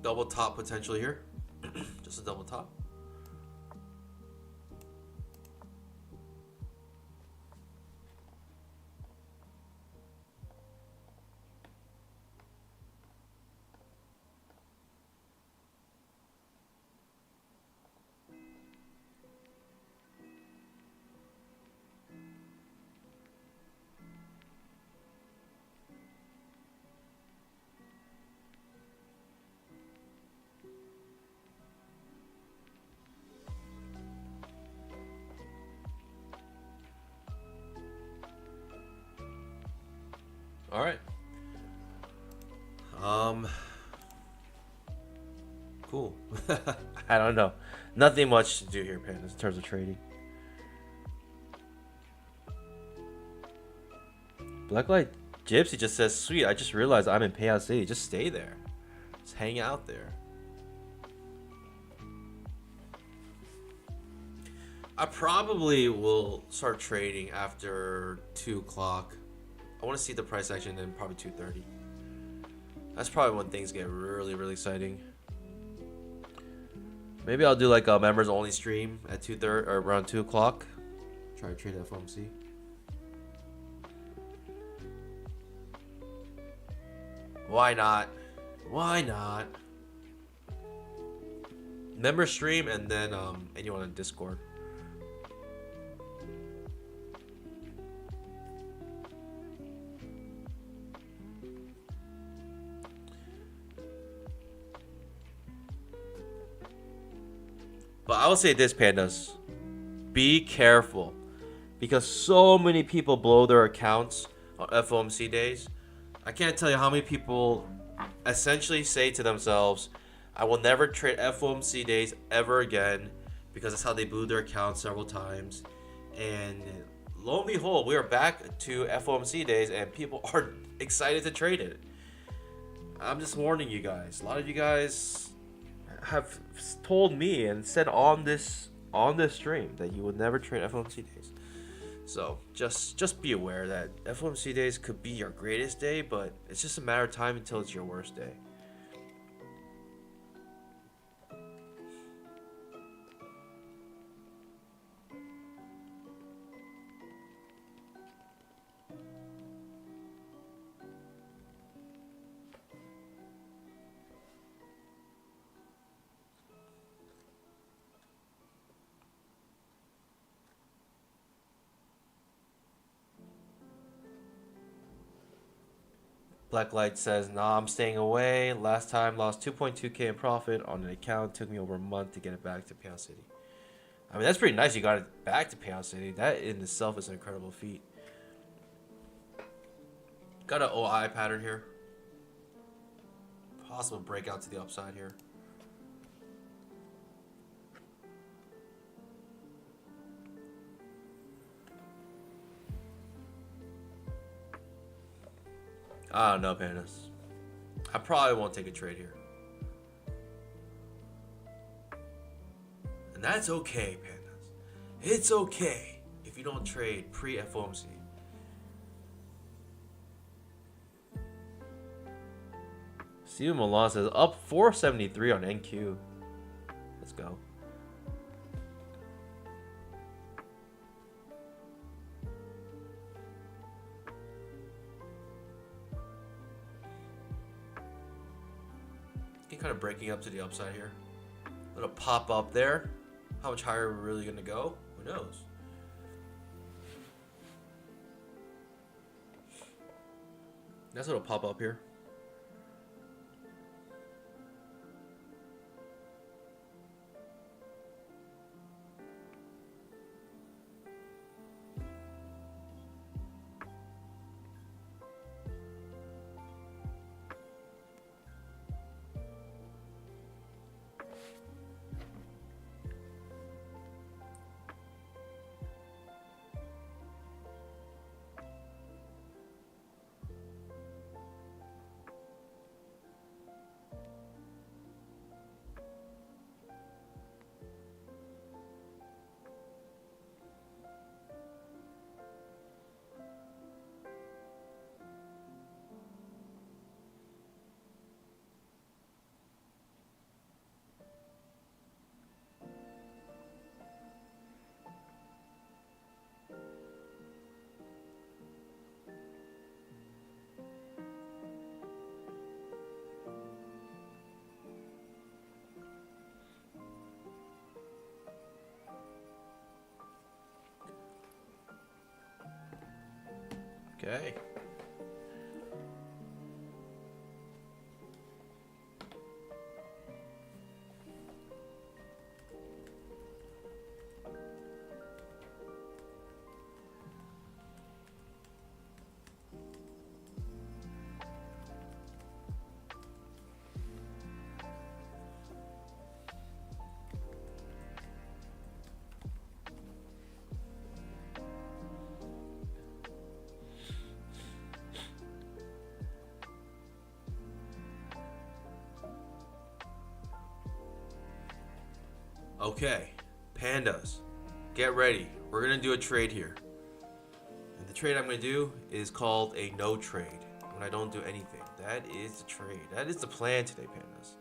Double top potential here. Just a double top. All right. Cool. I don't know. Nothing much to do here, pandas, in terms of trading. Blacklight Gypsy just says, "Sweet, I just realized I'm in Payout City. Just stay there. Just hang out there." I probably will start trading after 2 o'clock. I want to see the price action, then probably 2:30. That's probably when things get really, really exciting. Maybe I'll do like a members only stream at 2:30 or around 2 o'clock. Try to trade FOMC. Why not? Why not? Member stream and then anyone on Discord. But I will say this, pandas. Be careful. Because so many people blow their accounts on FOMC days. I can't tell you how many people essentially say to themselves, I will never trade FOMC days ever again, because that's how they blew their accounts several times. And lo and behold, we are back to FOMC days and people are excited to trade it. I'm just warning you guys. A lot of you guys have told me and said on this stream that you would never trade FOMC days. So just be aware that FOMC days could be your greatest day, but it's just a matter of time until it's your worst day. Blacklight says, nah, I'm staying away. Last time lost 2.2k in profit on an account. Took me over a month to get it back to Pound City. I mean, that's pretty nice. You got it back to Pound City. That in itself is an incredible feat. Got an OI pattern here. Possible breakout to the upside here. I don't know, pandas. I probably won't take a trade here. And that's okay, pandas. It's okay if you don't trade pre-FOMC. Steven Milan says, up 473 on NQ. Let's go. Kind of breaking up to the upside here. Little pop up there. How much higher are we really gonna go? Who knows? Nice little pop up here. Okay. Okay, pandas, get ready. We're gonna do a trade here. And the trade I'm gonna do is called a no trade. When I don't do anything. That is the trade. That is the plan today, pandas.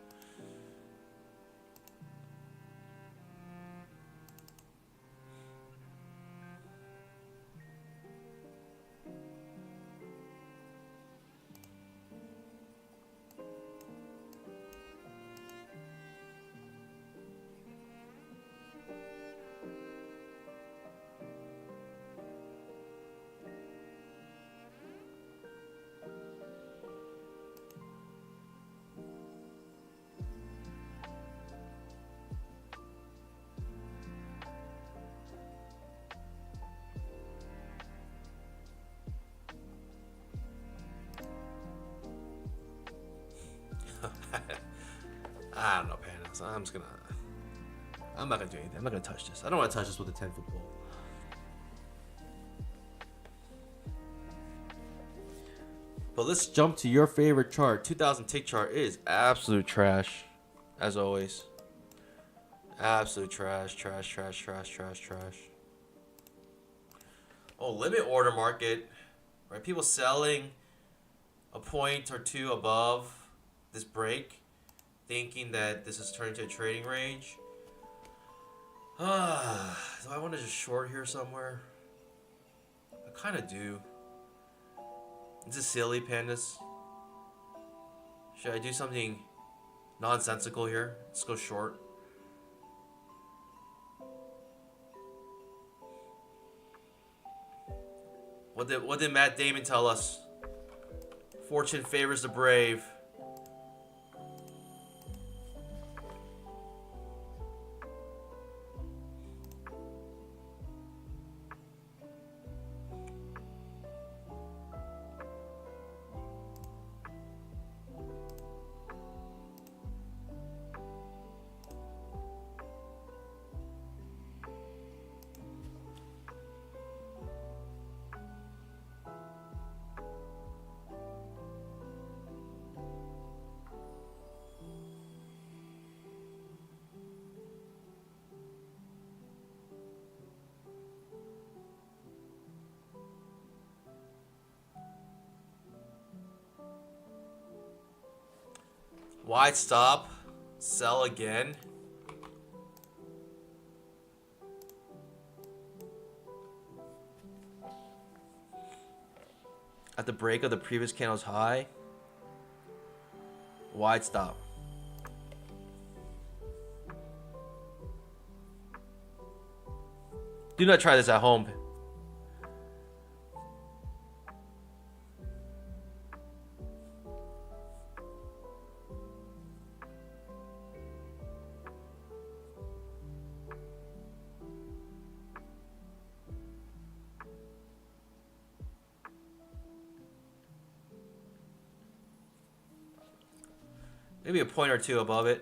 I don't know, Panas. I'm not gonna do anything. I'm not gonna touch this. I don't want to touch this with a 10-foot pole. But let's jump to your favorite chart. 2000 tick chart is absolute trash, as always. Absolute trash, trash, trash, trash, trash, trash. Oh, limit order market, right? People selling a point or two above this break, thinking that this is turning to a trading range. Do I want to just short here somewhere? I kind of do. This is silly, Pandas. Should I do something nonsensical here? Let's go short. What did Matt Damon tell us? Fortune favors the brave. Wide stop. Sell again. At the break of the previous candle's high. Wide stop. Do not try this at home. Maybe a point or two above it.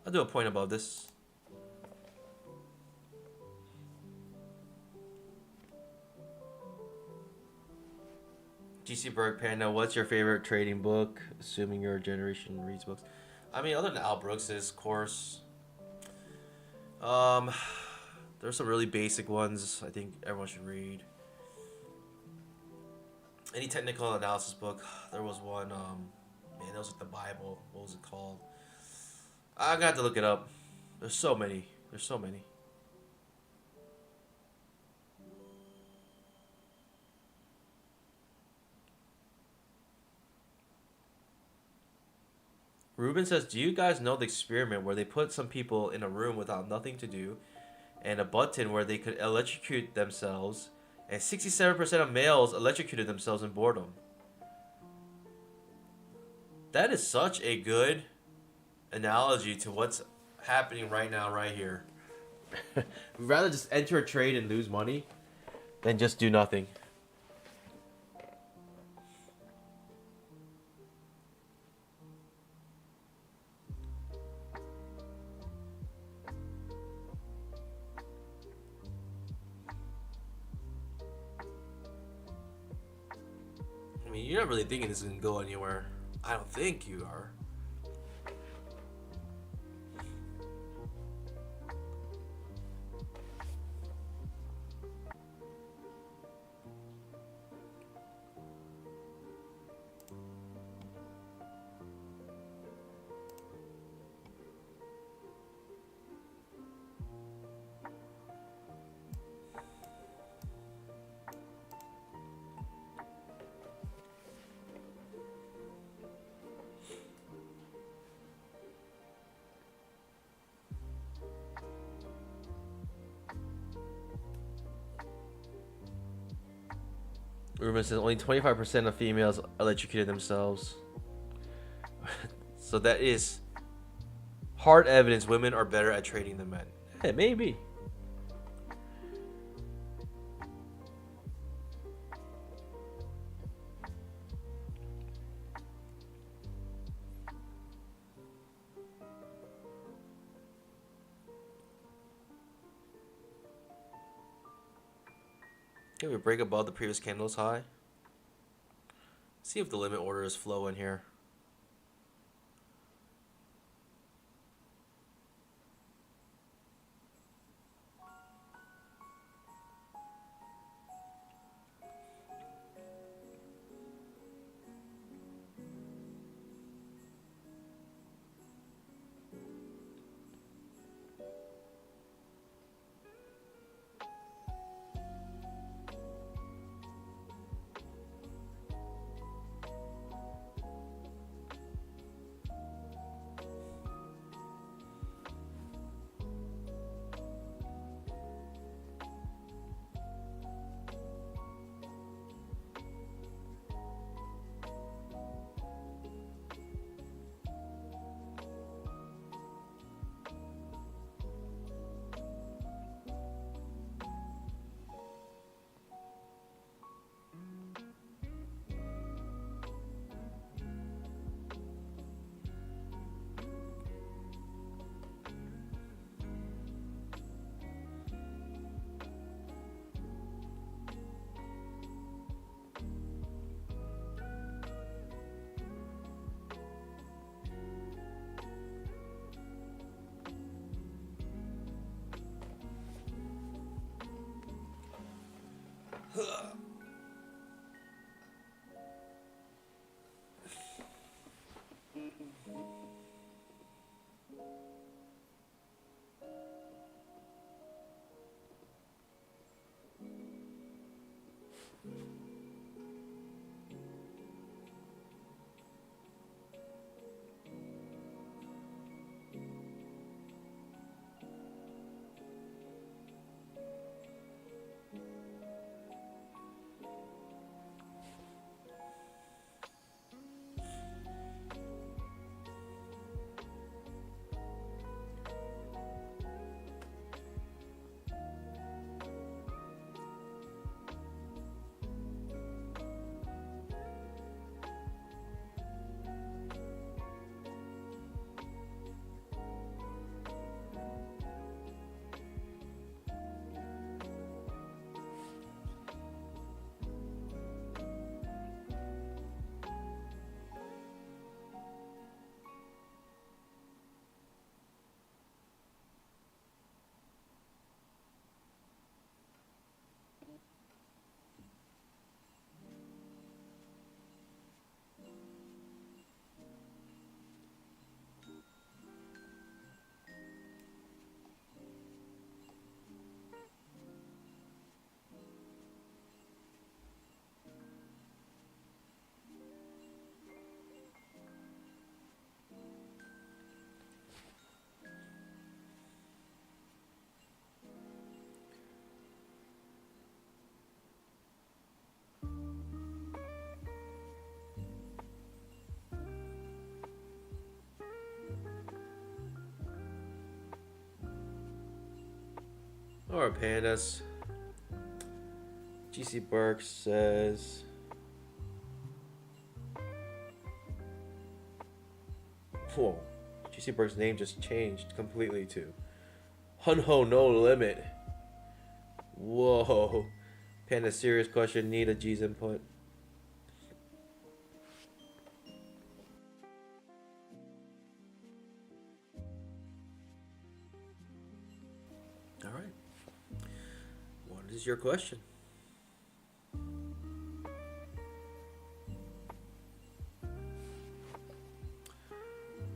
I'll do a point above this. GC Berg Panda, what's your favorite trading book? Assuming your generation reads books. I mean, other than Al Brooks's course, there's some really basic ones I think everyone should read. Any technical analysis book. There was one, man, that was like the Bible. What was it called? I got to look it up. There's so many. There's so many. Ruben says, do you guys know the experiment where they put some people in a room without nothing to do and a button where they could electrocute themselves, and 67% of males electrocuted themselves in boredom? That is such a good analogy to what's happening right now, right here. We'd rather just enter a trade and lose money than just do nothing. I mean, you're not really thinking this is going to go anywhere. I don't think you are. Ruben says only 25% of females electrocuted themselves. So that is hard evidence women are better at trading than men. Yeah, maybe. Can we break above the previous candle's high? See if the limit order is flowing here. Alright, pandas. GC Burke says, whoa, GC Burke's name just changed completely to Hunho No Limit. Whoa. Panda, serious question, need a G's input. Alright. What is your question?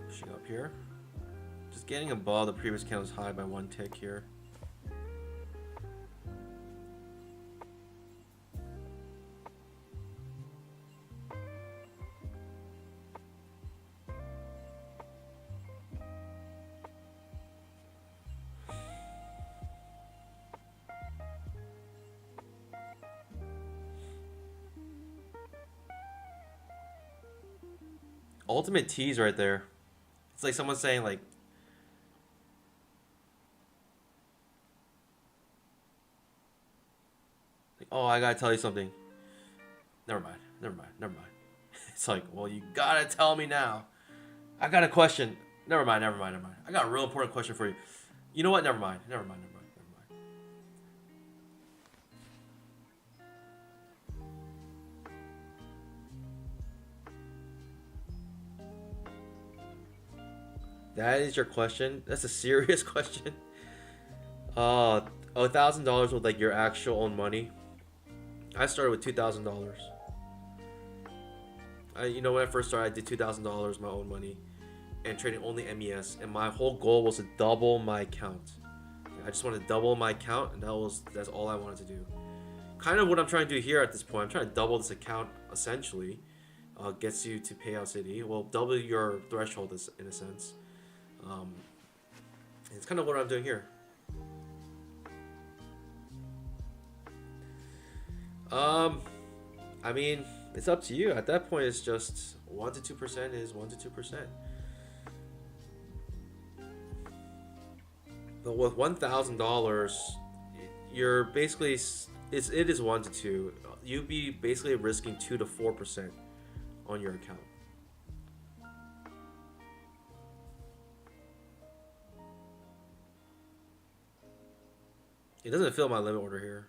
Pushing up here. Just getting above the previous candle's high by one tick here. Ultimate tease right there. It's like someone saying like, oh, I gotta tell you something. Never mind. It's like, well, you gotta tell me now. I got a question. Never mind. I got a real important question for you. You know what? Never mind. That is your question? That's a serious question. Uh, $1,000 with like your actual own money. I started with $2,000. When I first started, I did $2,000 my own money, and trading only MES. And my whole goal was to double my account. I just wanted to double my account, and that's all I wanted to do. Kind of what I'm trying to do here at this point. I'm trying to double this account essentially. Gets you to payout city. Well, double your threshold in a sense. Um, it's kind of what I'm doing here. I mean, it's up to you. At that point, it's just 1 to 2% is 1 to 2%. But with $1,000, you're basically it is 1 to 2. You'd be basically risking 2 to 4% on your account. It doesn't fill my limit order here.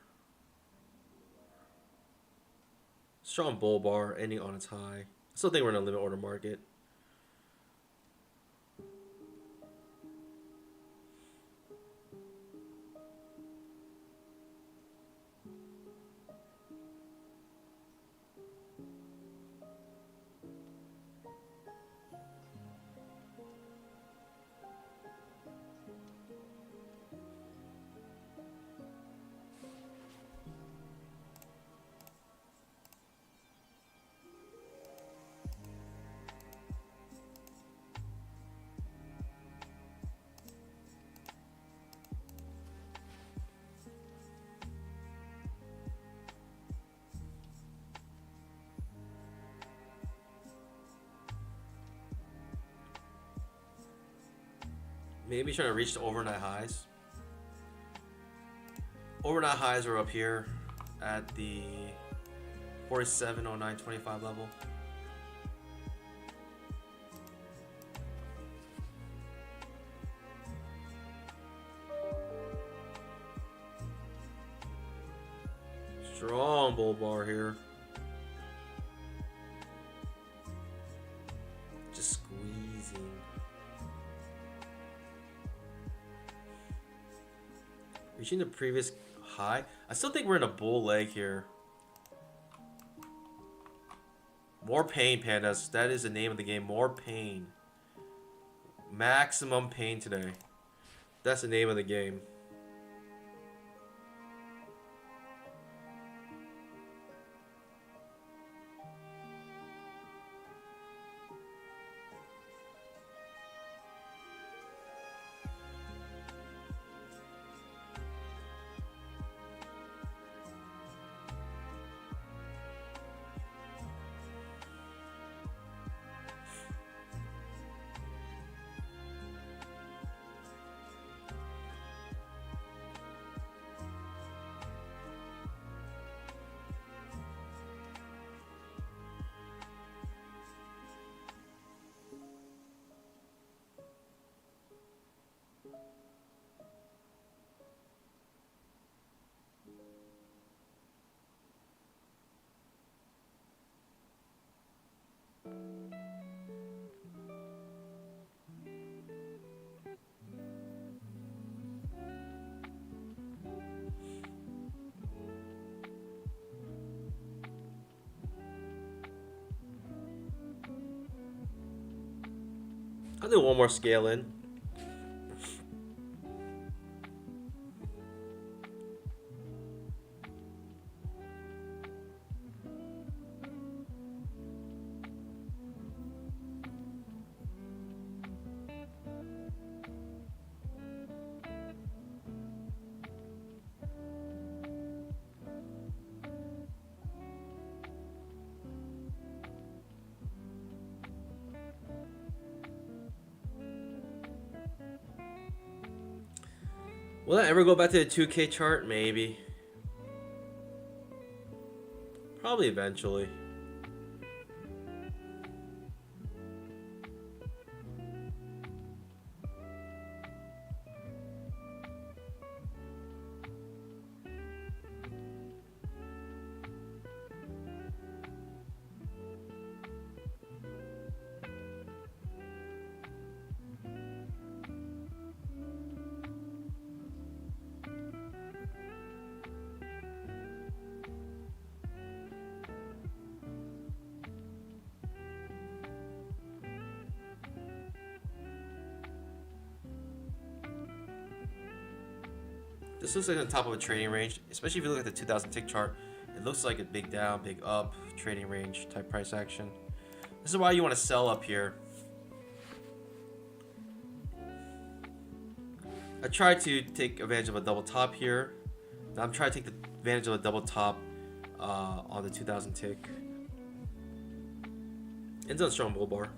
Strong bull bar ending on its high. I still think we're in a limit order market. Maybe trying to reach the overnight highs. Overnight highs are up here at the 4709.25 level. Strong bull bar here. Just squeezing. Reaching the previous high. I still think we're in a bull leg here. More pain, pandas. That is the name of the game. More pain. Maximum pain today. That's the name of the game. I'll do one more scale in. Will I ever go back to the 2K chart? Maybe. Probably eventually. This looks like on top of a trading range, especially if you look at the 2000 tick chart. It looks like a big down, big up, trading range type price action. This is why you want to sell up here. I tried to take advantage of a double top here. Now I'm trying to take the advantage of a double top on the 2000 tick. Ends on a strong bull bar.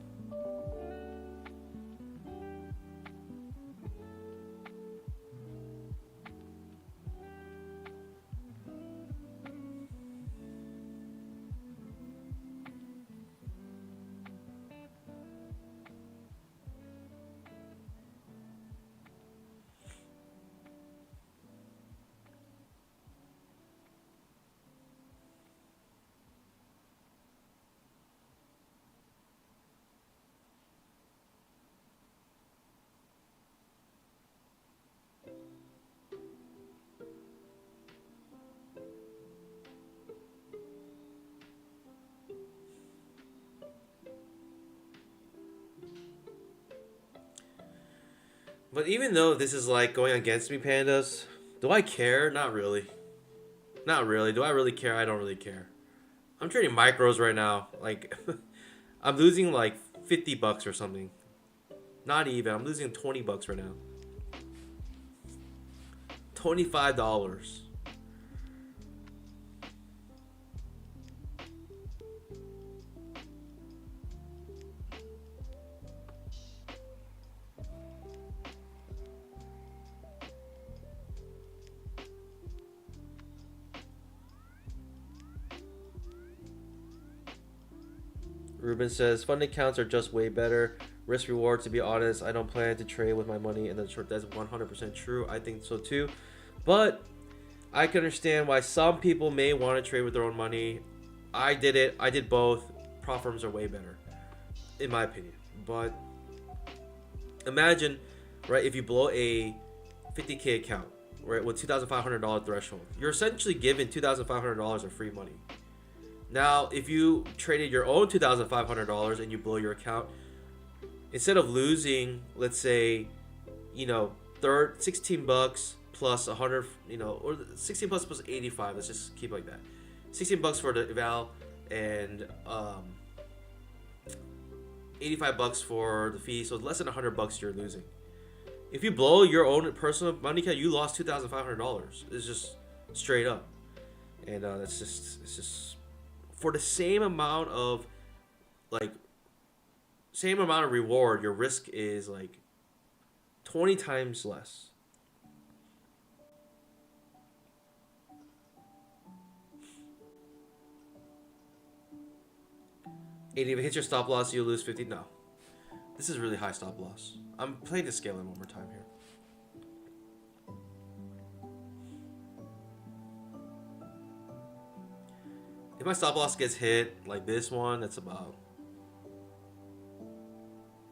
But even though this is like going against me, pandas, do I care? Not really. Not really. Do I really care? I don't really care. I'm trading micros right now. Like, I'm losing like 50 bucks or something. Not even. I'm losing 20 bucks right now. $25. Ruben says, fund accounts are just way better. Risk reward, to be honest, I don't plan to trade with my money in the short. That's 100% true. I think so too. But I can understand why some people may want to trade with their own money. I did it. I did both. Prop firms are way better, in my opinion. But imagine, right, if you blow a 50K account, right, with $2,500 threshold, you're essentially given $2,500 of free money. Now, if you traded your own $2,500 and you blow your account, instead of losing, let's say, 16 bucks plus 100, or 16 bucks plus 85, let's just keep it like that. 16 bucks for the eval and 85 bucks for the fee, so less than 100 bucks you're losing. If you blow your own personal money account, you lost $2,500. It's just straight up, and it's just for the same amount of reward, your risk is like 20 times less. And if it hits your stop loss, you lose 50. No, this is really high stop loss. I'm playing the scaling one more time here. If my stop loss gets hit like this one, that's about,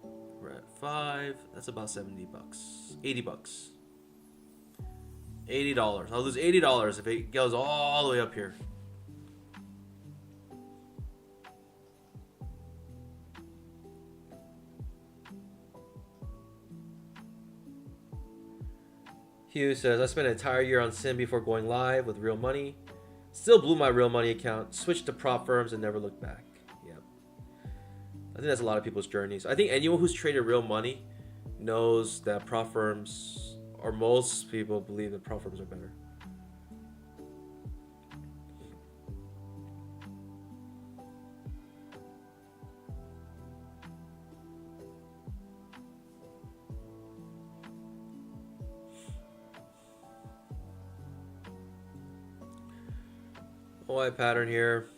we're at 5. That's about 70 bucks, 80 bucks, $80. I'll lose $80 if it goes all the way up here. Hugh says, I spent an entire year on Sim before going live with real money. Still blew my real money account, switched to prop firms, and never looked back. Yep. I think that's a lot of people's journeys. I think anyone who's traded real money knows that prop firms, or most people believe that prop firms are better. White pattern here.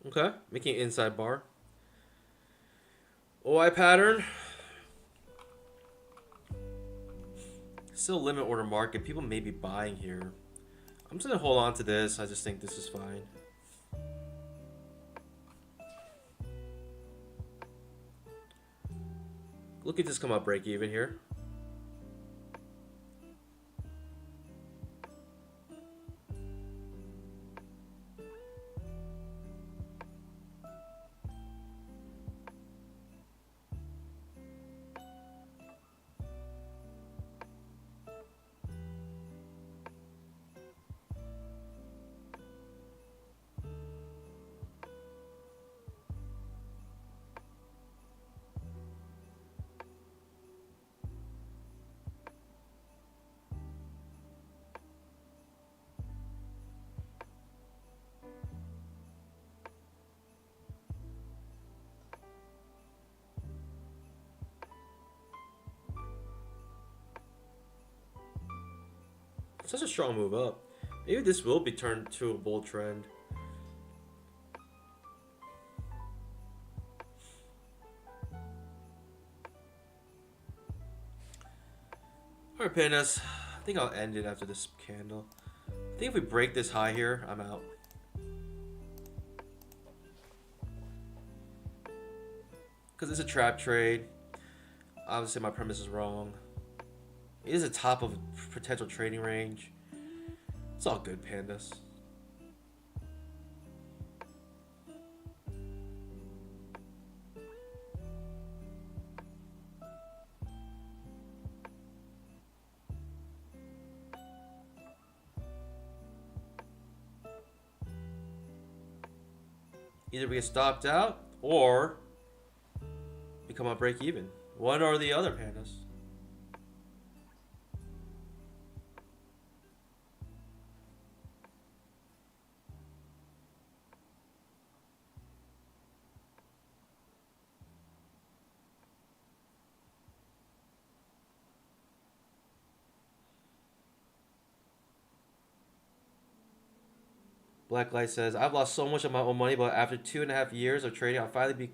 Okay, making inside bar. OI pattern. Still limit order market. People may be buying here. I'm just gonna hold on to this. I just think this is fine. Look at this come up break even here. Such a strong move up. Maybe this will be turned to a bull trend. Alright, Pandas. I think I'll end it after this candle. I think if we break this high here, I'm out. Because it's a trap trade. Obviously, my premise is wrong. It is a top of potential trading range. It's all good, Pandas. Either we get stopped out or we come on break even. One or the other, Pandas. Blacklight says, I've lost so much of my own money, but after 2.5 years of trading, I'll finally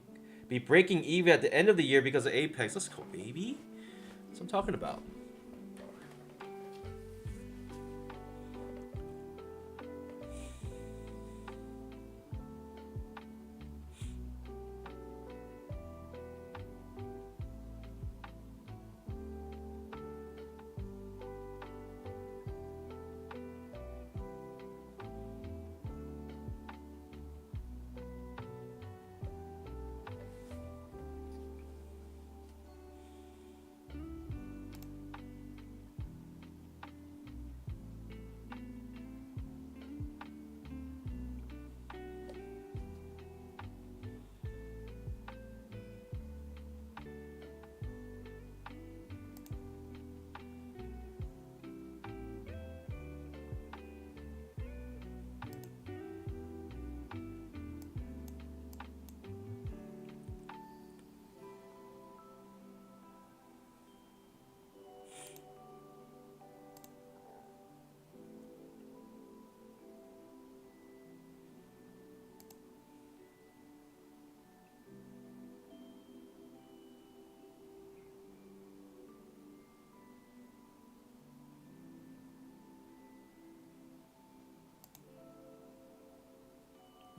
be breaking even at the end of the year because of Apex. Let's go, baby. That's what I'm talking about.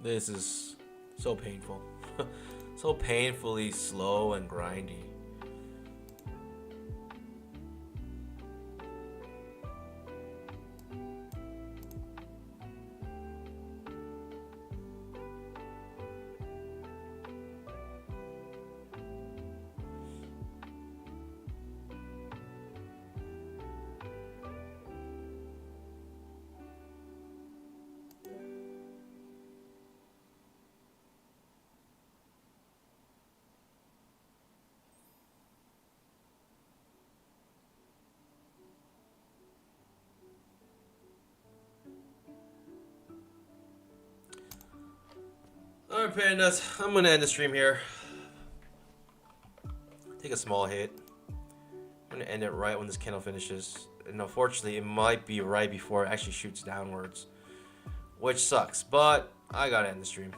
This is so painful. So painfully slow and grindy. Alright, Pandas, I'm gonna end the stream here. Take a small hit. I'm gonna end it right when this candle finishes. And unfortunately, it might be right before it actually shoots downwards. Which sucks, but I gotta end the stream.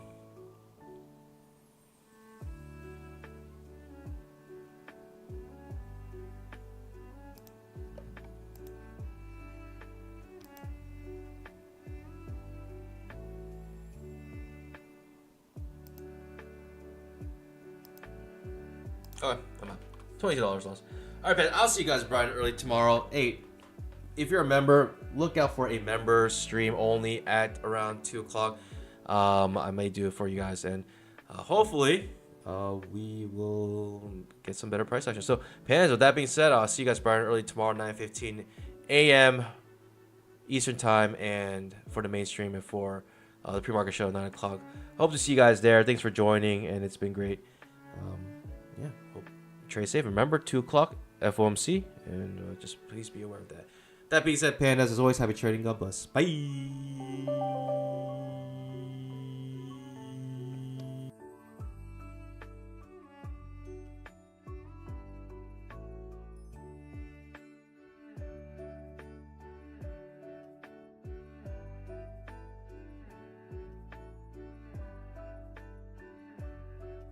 Okay, come on. $22 loss. All right, Pan. I'll see you guys bright and early tomorrow. Hey, if you're a member, look out for a member stream only at around 2 o'clock. I may do it for you guys, and hopefully we will get some better price action. So, Pans, with that being said, I'll see you guys bright and early tomorrow, 9:15 a.m. Eastern time, and for the mainstream and for the pre-market show, 9 o'clock. Hope to see you guys there. Thanks for joining, and it's been great. Yeah, hope you trade safe. Remember, 2 o'clock, FOMC, and just please be aware of that. That being said, Pandas, as always, happy trading. God bless. Bye.